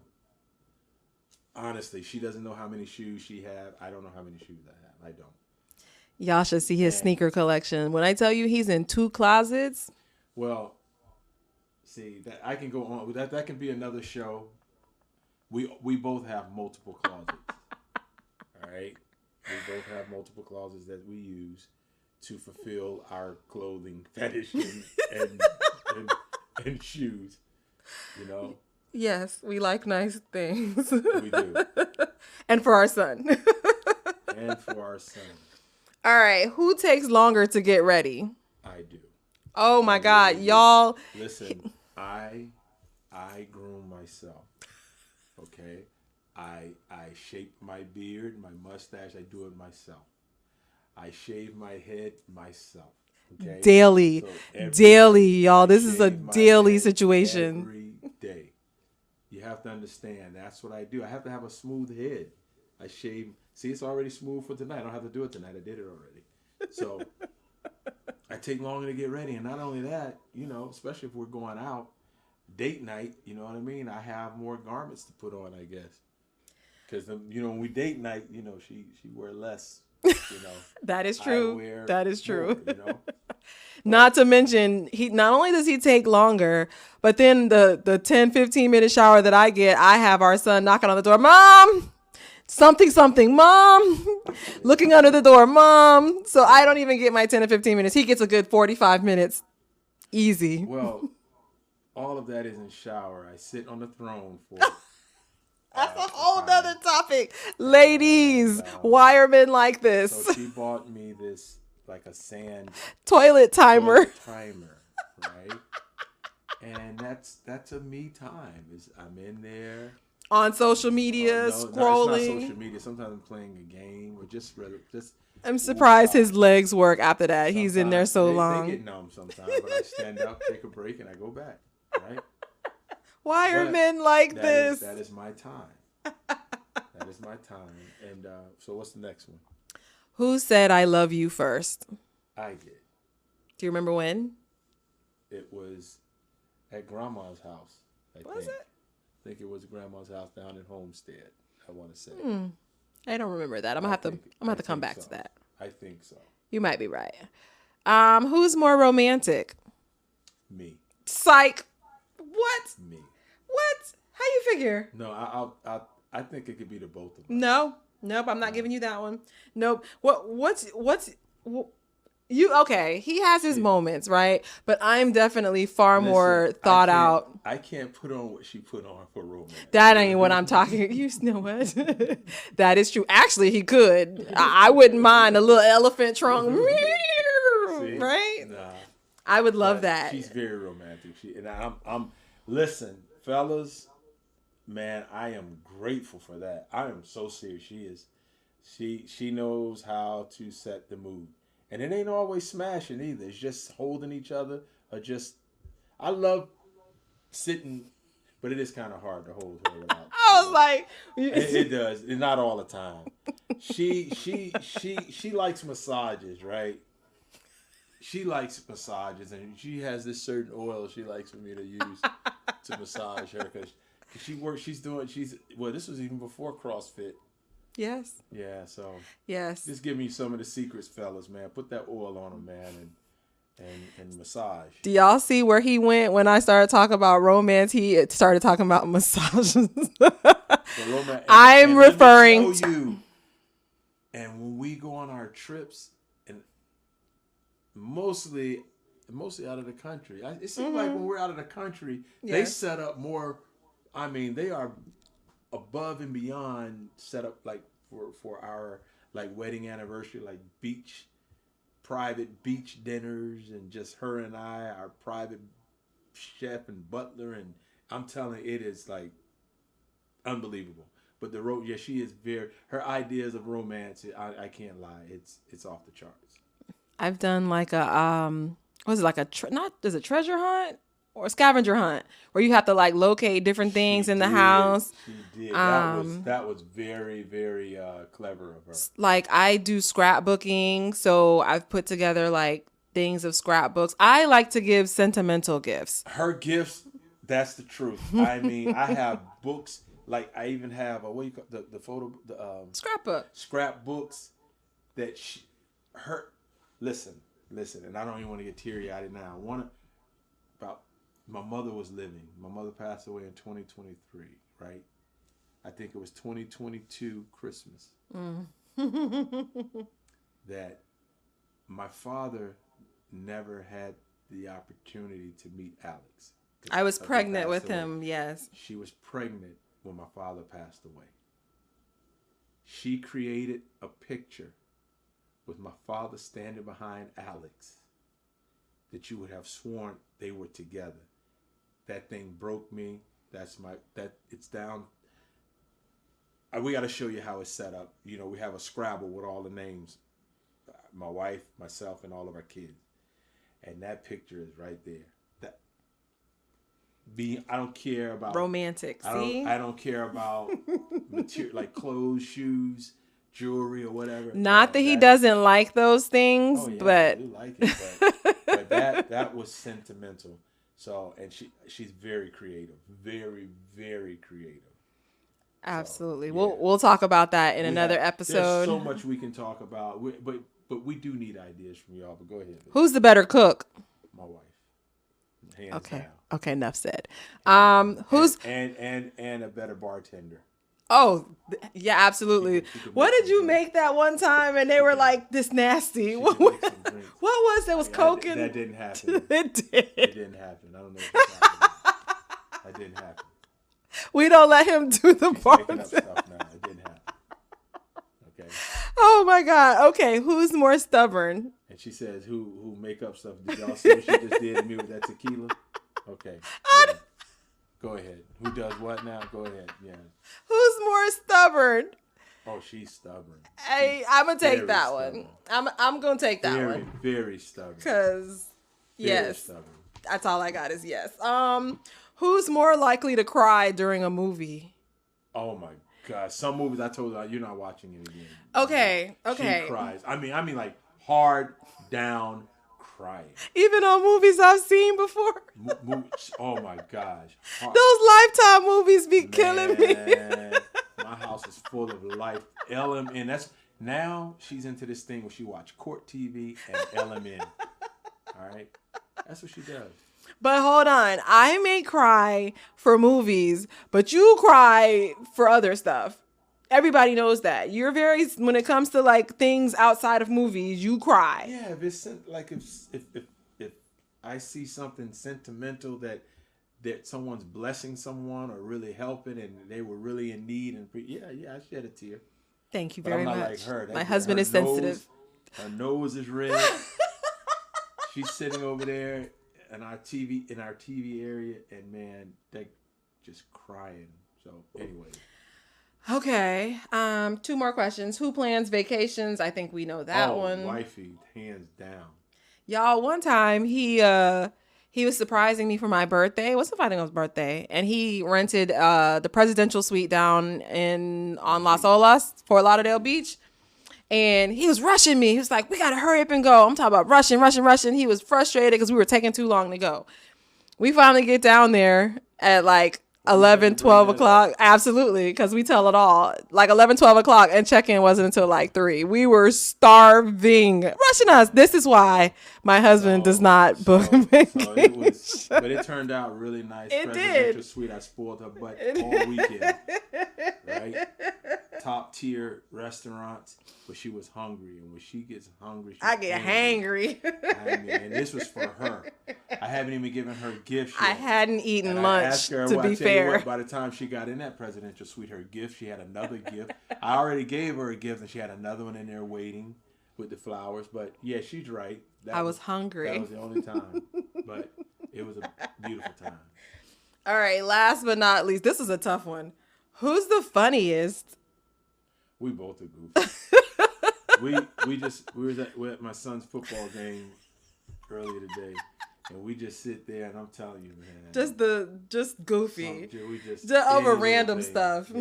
Honestly, she doesn't know how many shoes she has. I don't know how many shoes I have. I don't. Y'all should see his sneaker collection. When I tell you he's in 2 closets. Well, see, that I can go on. That can be another show. We both have multiple closets. All right? We both have multiple closets that we use to fulfill our clothing fetish and shoes. You know? Yes, we like nice things. We do. And for our son. And for our son. All right. Who takes longer to get ready? I do. Oh, my God. Y'all. Listen, I groom myself. Okay, I shape my beard, my mustache. I do it myself. I shave my head myself. Okay, Daily, so every daily, day y'all. I This is a shave my daily head situation. every day. You have to understand. That's what I do. I have to have a smooth head. I shave. See, it's already smooth for tonight. I don't have to do it tonight. I did it already. So I take longer to get ready, and not only that, especially if we're going out date night. You know what I mean? I have more garments to put on, I guess, because when we date night, she wear less. You know, That is I true. wear That is more. true. But Not to mention, he not only does he take longer, but then the 10-15 minute shower that I get, I have our son knocking on the door, Mom, something, Mom, looking under the door, Mom. So I don't even get my 10 to 15 minutes. He gets a good 45 minutes easy. well, all of that is in shower. I sit on the throne for. That's a some whole time. nother topic. Ladies, And, why are men like this? So she bought me this like a sand Toilet timer. timer, right? And that's a me time. I'm in there On social media, no, it's not scrolling. social media. Sometimes I'm playing a game or just I'm surprised his woosah. legs work after that. He's in there Sometimes so they long. get numb sometimes, but I stand up, take a break, and I go back. Right? Why are But men like this? That is my time. That is my time. And so what's the next one? Who said I love you first? I did. Do you remember when? It was at Grandma's house. Was it? I think it was Grandma's house down in Homestead. I want to say. I don't remember that. I'm gonna have to come back to that. I think so. You might be right. Who's more romantic? Me. Psych. What? Me. What? How you figure? No, I think it could be the both of us. No. Nope. I'm not giving you that one. Nope. What's you? Okay. He has his moments, right? But I'm definitely far more thought out. I can't put on what she put on for romance. That ain't what I'm talking. You know what? That is true. Actually, he could. I wouldn't mind a little elephant trunk. See? Right? Nah. I would love that. She's very romantic. I'm listen, fellas, man, I am grateful for that. I am so serious. She knows how to set the mood. And it ain't always smashing either. It's just holding each other or I love sitting, but it is kind of hard to hold her without. I was like, it does. It's not all the time. She likes massages, right? She likes massages, and she has this certain oil she likes for me to use to massage her because this was even before CrossFit. yes. Yeah, so Yes. just give me some of the secrets, fellas, man. Put that oil on them, man, and massage. Do y'all see where he went when I started talking about romance? He started talking about massages. I'm referring to you. And when we go on our trips, and mostly out of the country, it seems like when we're out of the country, they set up more. I mean, they are above and beyond set up like for our like wedding anniversary, like private beach dinners, and just her and I, our private chef and butler, and I'm telling you, it is like unbelievable. But she is her ideas of romance, I can't lie, it's off the charts. I've done like a was it like is it treasure hunt or a scavenger hunt where you have to like locate different things in the house. She did. That was very, very clever of her. Like I do scrapbooking, so I've put together like things of scrapbooks. I like to give sentimental gifts. Her gifts, that's the truth. I mean, I have books. Like I even have scrapbooks that listen, and I don't even want to get teary-eyed now. My mother was living. My mother passed away in 2023, right? I think it was 2022 Christmas. That my father never had the opportunity to meet Alex. I was pregnant with him, yes. She was pregnant when my father passed away. She created a picture with my father standing behind Alex that you would have sworn they were together. That thing broke me. It's down we got to show you how it's set up. You know, we have a Scrabble with all the names, my wife, myself, and all of our kids, and that picture is right there. I don't care about romantic. See, I don't care about material like clothes, shoes, jewelry, or whatever. Not that he doesn't like those things, oh, yeah, but I do like it. But that was sentimental. So, and she's very creative, very, very creative. Absolutely. So, yeah. We'll talk about that in another episode. There's so much we can talk about, but we do need ideas from y'all. But go ahead. Who's the better cook? My wife. Hands Okay. down. Okay. Enough said. Who's and a better bartender. Oh, yeah, absolutely. What did you make that one time? And they were like, this nasty. What was it? Was Coke and... That didn't happen. It did. It didn't happen. I don't know if it happened. That didn't happen. We don't let him do the part. Making up stuff now. It didn't happen. Okay. Oh my God. Okay, who's more stubborn? And she says, "Who make up stuff? Did y'all see what she just did to me with that tequila?" Okay. Yeah. Go ahead. Who does what now? Go ahead. Yeah. Who's more stubborn? Oh, she's stubborn. Hey, I'm gonna take that stubborn. one. I'm gonna take that very, one. Very stubborn. Cause yes, stubborn. That's all I got is yes. Who's more likely to cry during a movie? Oh my God! Some movies I told her you're not watching it again. Okay. She cries. I mean like hard down crying. Even on movies I've seen before. Oh my gosh! Those Lifetime movies be killing me. My house is full of life. LMN. Now she's into this thing where she watch Court TV and LMN. All right, that's what she does. But hold on, I may cry for movies, but you cry for other stuff. Everybody knows that. You're very, when it comes to like things outside of movies, you cry. Yeah, if it's like if I see something sentimental that someone's blessing someone or really helping and they were really in need and I shed a tear. Thank you very much. Like her. My husband is sensitive. Her nose is red. She's sitting over there in our TV area, and man, they just crying. So anyway. Okay. 2 more questions. Who plans vacations? I think we know that one. Wifey, hands down. Y'all, one time he was surprising me for my birthday. What's the Father's birthday? And he rented the presidential suite down on Las Olas, Fort Lauderdale Beach. And he was rushing me. He was like, we got to hurry up and go. I'm talking about rushing. He was frustrated because we were taking too long to go. We finally get down there at like 11, 12 o'clock. Absolutely. Because we tell it all. Like 11, 12 o'clock. And check-in wasn't until like 3. We were starving. Rushing us. This is why my husband does not book vacations. But it turned out really nice. It presidential did. Suite. I spoiled her butt all weekend. Right? Top tier restaurants. But she was hungry. And when she gets hungry, I get hangry. And this was for her. I haven't even given her gifts yet. I hadn't eaten lunch, to be fair. By the time she got in that presidential suite, her gift, she had another gift. I already gave her a gift, and she had another one in there waiting with the flowers. But yeah, she's right. I was hungry. That was the only time. But it was a beautiful time. All right, last but not least, this is a tough one. Who's the funniest? We both are goofy. we were at my son's football game earlier today. And we just sit there, and I'm telling you, man. Just goofy. We just over random stuff.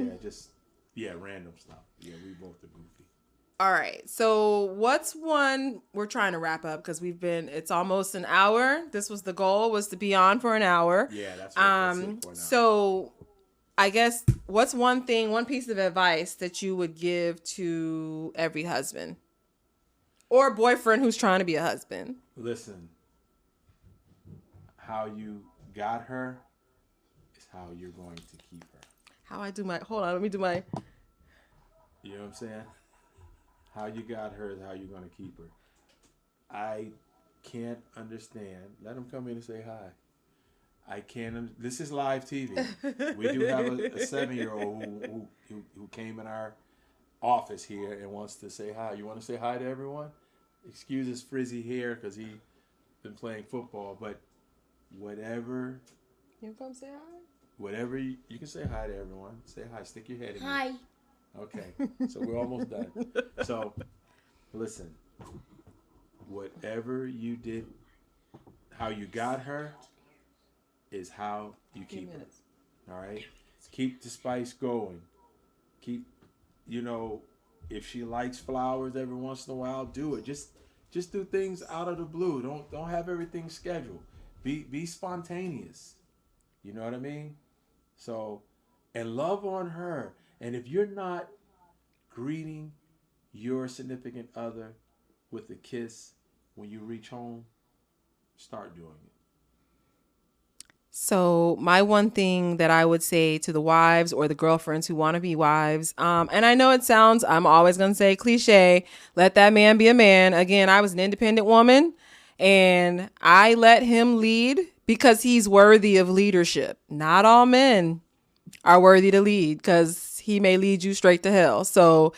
Yeah, random stuff. Yeah, we both are goofy. All right. So what's one, we're trying to wrap up because it's almost an hour. This was the goal, was to be on for an hour. Yeah, that's it for an hour. So I guess what's one piece of advice that you would give to every husband or boyfriend who's trying to be a husband? Listen. How you got her is how you're going to keep her. Hold on, let me do my. You know what I'm saying? How you got her is how you're going to keep her. I can't understand. Let him come in and say hi. I can't. This is live TV. We do have a 7-year-old who came in our office here and wants to say hi. You want to say hi to everyone? Excuse his frizzy hair because he's been playing football, but whatever. You come say hi? Whatever you can say hi to everyone. Say hi. Stick your head in. Hi. Okay, so we're almost done. So, listen, whatever you did, how you got her is how you keep her. All right? Keep the spice going. Keep, you know, if she likes flowers every once in a while, do it. Just do things out of the blue. Don't have everything scheduled. Be spontaneous. You know what I mean? So, and love on her. And if you're not greeting your significant other with a kiss when you reach home, start doing it. So my one thing that I would say to the wives or the girlfriends who want to be wives, and I know it sounds, I'm always going to say cliche, let that man be a man. Again, I was an independent woman and I let him lead because he's worthy of leadership. Not all men are worthy to lead because he may lead you straight to hell. So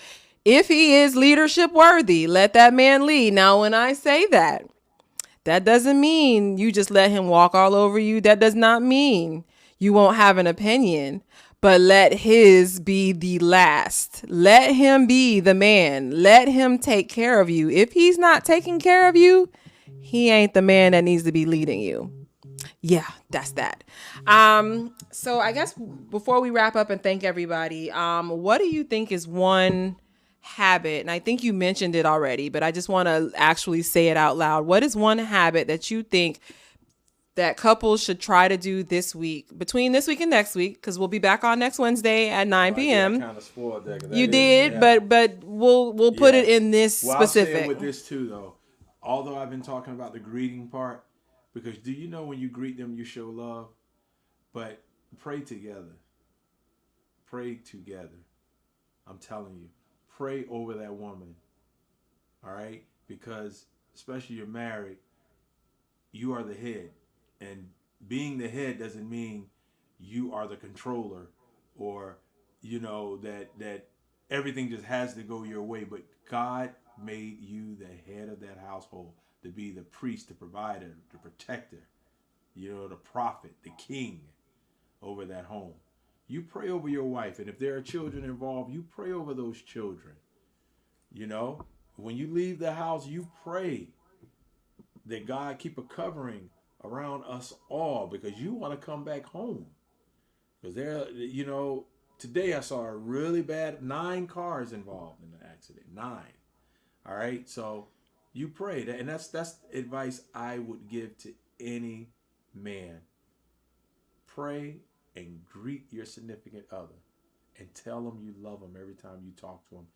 if he is leadership worthy, let that man lead. Now, when I say that, that doesn't mean you just let him walk all over you. That does not mean you won't have an opinion, but let his be the last. Let him be the man. Let him take care of you. If he's not taking care of you, he ain't the man that needs to be leading you. Yeah, that's that. So I guess before we wrap up and thank everybody, what do you think is one habit? And I think you mentioned it already, but I just want to actually say it out loud. What is one habit that you think that couples should try to do this week, between this week and next week? Because we'll be back on next Wednesday at 9 p.m. Kind of spoiled that. You did, yeah. but we'll put it in this well, specific. I'll say it with this too, though. Although I've been talking about the greeting part, because do you know when you greet them, you show love? But pray together. Pray together. I'm telling you. Pray over that woman. All right? Because especially you're married, you are the head. And being the head doesn't mean you are the controller or, you know, that everything just has to go your way. But God made you the head of that household, to be the priest, the provider, the protector, you know, the prophet, the king over that home. You pray over your wife, and if there are children involved, you pray over those children. You know, when you leave the house, you pray that God keep a covering around us all, because you want to come back home. Because there, you know, today I saw a really bad 9 cars involved in the accident. 9. All right, so you pray that, and that's advice I would give to any man. Pray and greet your significant other, and tell them you love them every time you talk to them,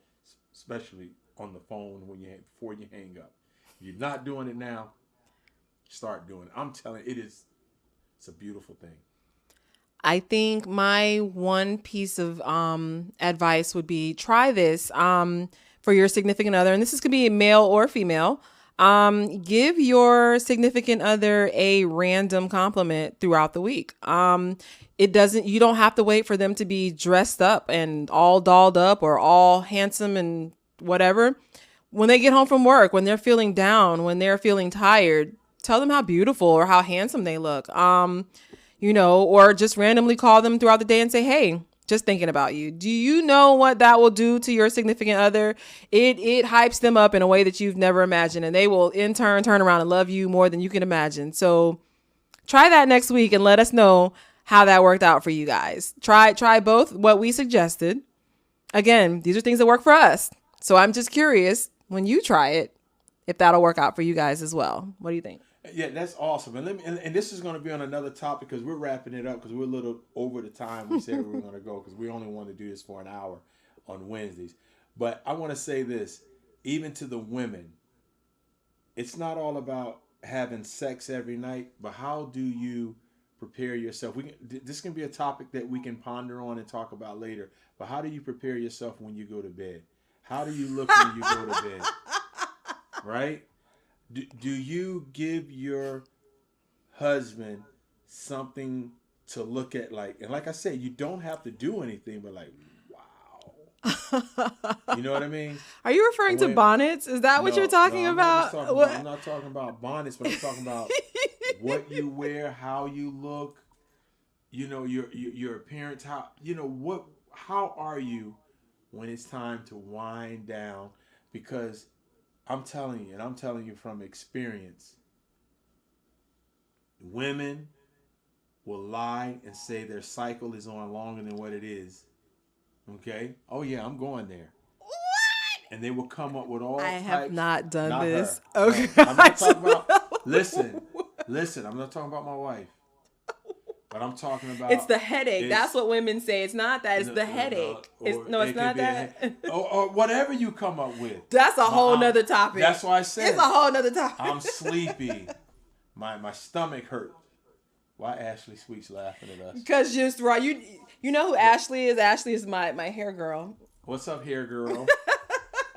especially on the phone before you hang up. If you're not doing it now, start doing it. I'm telling you, it's a beautiful thing. I think my one piece of advice would be try this for your significant other, and this could be male or female. Give your significant other a random compliment throughout the week. You don't have to wait for them to be dressed up and all dolled up or all handsome and whatever. When they get home from work, when they're feeling down, when they're feeling tired, tell them how beautiful or how handsome they look. You know, or just randomly call them throughout the day and say, hey, just thinking about you. Do you know what that will do to your significant other? It hypes them up in a way that you've never imagined, and they will in turn turn around and love you more than you can imagine. So try that next week and let us know how that worked out for you guys. Try both what we suggested. Again, these are things that work for us. So I'm just curious, when you try it, if that'll work out for you guys as well. What do you think? Yeah, that's awesome. And this is going to be on another topic, because we're wrapping it up, because we're a little over the time we said we were going to go, because we only want to do this for an hour on Wednesdays. But I want to say this, even to the women, it's not all about having sex every night, but how do you prepare yourself? This can be a topic that we can ponder on and talk about later, but how do you prepare yourself when you go to bed? How do you look when you go to bed? Right? Do you give your husband something to look at, and like I said, you don't have to do anything, but wow. You know what I mean? Are you referring to bonnets? Is that what you're talking about? I'm not talking about bonnets, but I'm talking about what you wear, how you look, you know, your appearance, how are you when it's time to wind down, because I'm telling you, and I'm telling you from experience, women will lie and say their cycle is on longer than what it is. Okay? Oh yeah, I'm going there. What? And they will come up with all I types. have not done Not this. her. Okay. No, I'm not talking about. Listen. I'm not talking about my wife. But I'm talking about. It's the headache. That's what women say. It's not that. It's the headache. It's not that. Or whatever you come up with. That's a whole nother topic. That's why I said. It's a whole nother topic. I'm sleepy. My stomach hurt. Why Ashley Sweets laughing at us? Because just right. You know who Ashley is? Ashley is my hair girl. What's up, hair girl?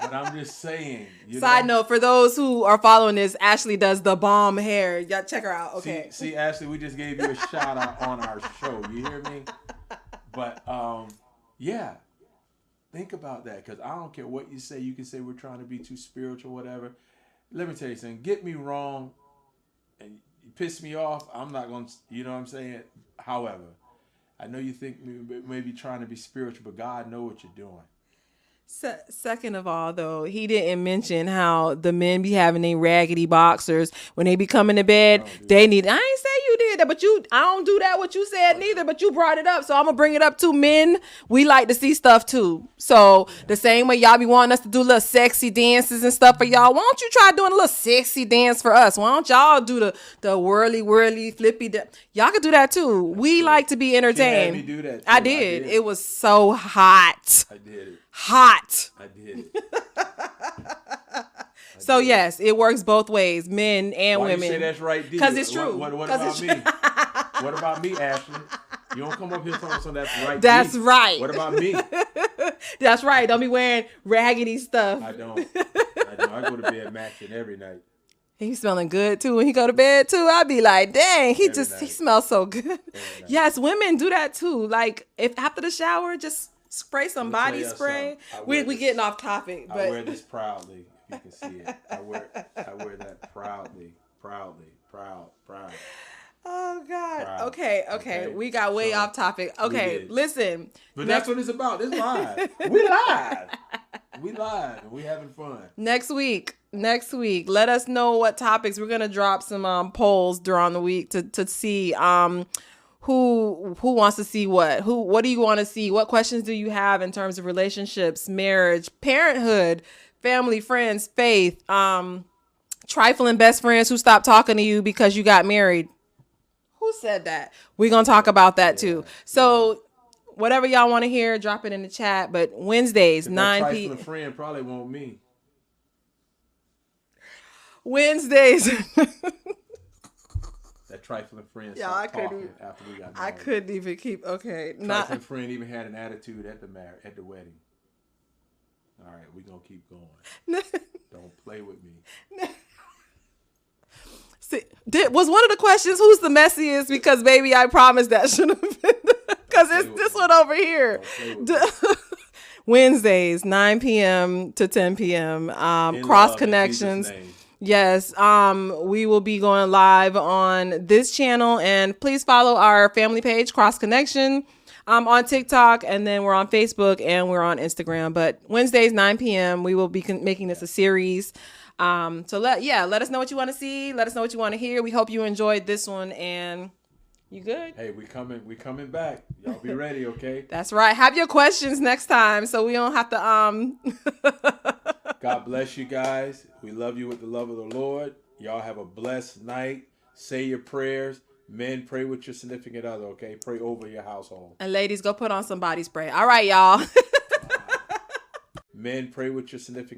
But I'm just saying. Side note, for those who are following this, Ashley does the bomb hair. Y'all check her out. Okay. See, Ashley, we just gave you a shout out on our show. You hear me? But yeah. Think about that, because I don't care what you say. You can say we're trying to be too spiritual, whatever. Let me tell you something. Get me wrong, and you piss me off. I'm not going to, you know what I'm saying? However, I know you think maybe trying to be spiritual, but God knows what you're doing. Second of all, though, he didn't mention how the men be having their raggedy boxers when they be coming to bed. They need. I ain't say you did that, but I don't do that. What you said neither, but you brought it up, so I'm gonna bring it up too. Men, we like to see stuff too. So the same way y'all be wanting us to do little sexy dances and stuff for y'all, why don't you try doing a little sexy dance for us? Why don't y'all do the whirly flippy? Y'all could do that too. We like to be entertained. She had me do that too. I did. It was so hot. I did it. Hot. I did. So yes, it works both ways, men and Why women. You say that's right, because it's true. What about me? What about me, Ashley? You don't come up here talking something that's right. That's right. What about me? That's right. Don't be wearing raggedy stuff. I don't. I go to bed matching every night. He's smelling good too when he go to bed too. I'd be like, dang, he smells so good. Yes, women do that too. Like if after the shower, just spray some body spray. We getting off topic, but I wear this proudly. If you can see it, I wear that proud. Oh God. Proud. Okay. We got way off topic. Okay, listen. But that's what it's about. It's live. We live, and we having fun. Next week, let us know what topics we're gonna drop. Some polls during the week to see who wants to see what do you want to see? What questions do you have in terms of relationships, marriage, parenthood, family, friends, faith, trifling best friends who stopped talking to you because you got married? Who said that? We're gonna talk about that too. So whatever y'all want to hear, drop it in the chat. But Wednesdays, 9 p.m. Trifling friend probably won't me. Wednesdays. That trifling friend Yeah, stopped talking after we got married. I couldn't even keep. Okay, Trifling friend even had an attitude at the wedding. All right, we're gonna keep going. Don't play with me. See, was one of the questions who's the messiest? Because baby, I promise that should have been because it's this one over here. Wednesdays, 9 p.m. to 10 p.m. Cross Connections. Yes, we will be going live on this channel, and please follow our family page, Cross Connection, on TikTok, and then we're on Facebook and we're on Instagram. But Wednesdays, 9 p.m. we will be making this a series. So let us know what you want to see. Let us know what you want to hear. We hope you enjoyed this one, and you good? Hey, we coming back. Y'all be ready, okay? That's right. Have your questions next time so we don't have to God bless you guys. We love you with the love of the Lord. Y'all have a blessed night. Say your prayers. Men, pray with your significant other, okay? Pray over your household. And ladies, go put on some body spray. All right, y'all. Men, pray with your significant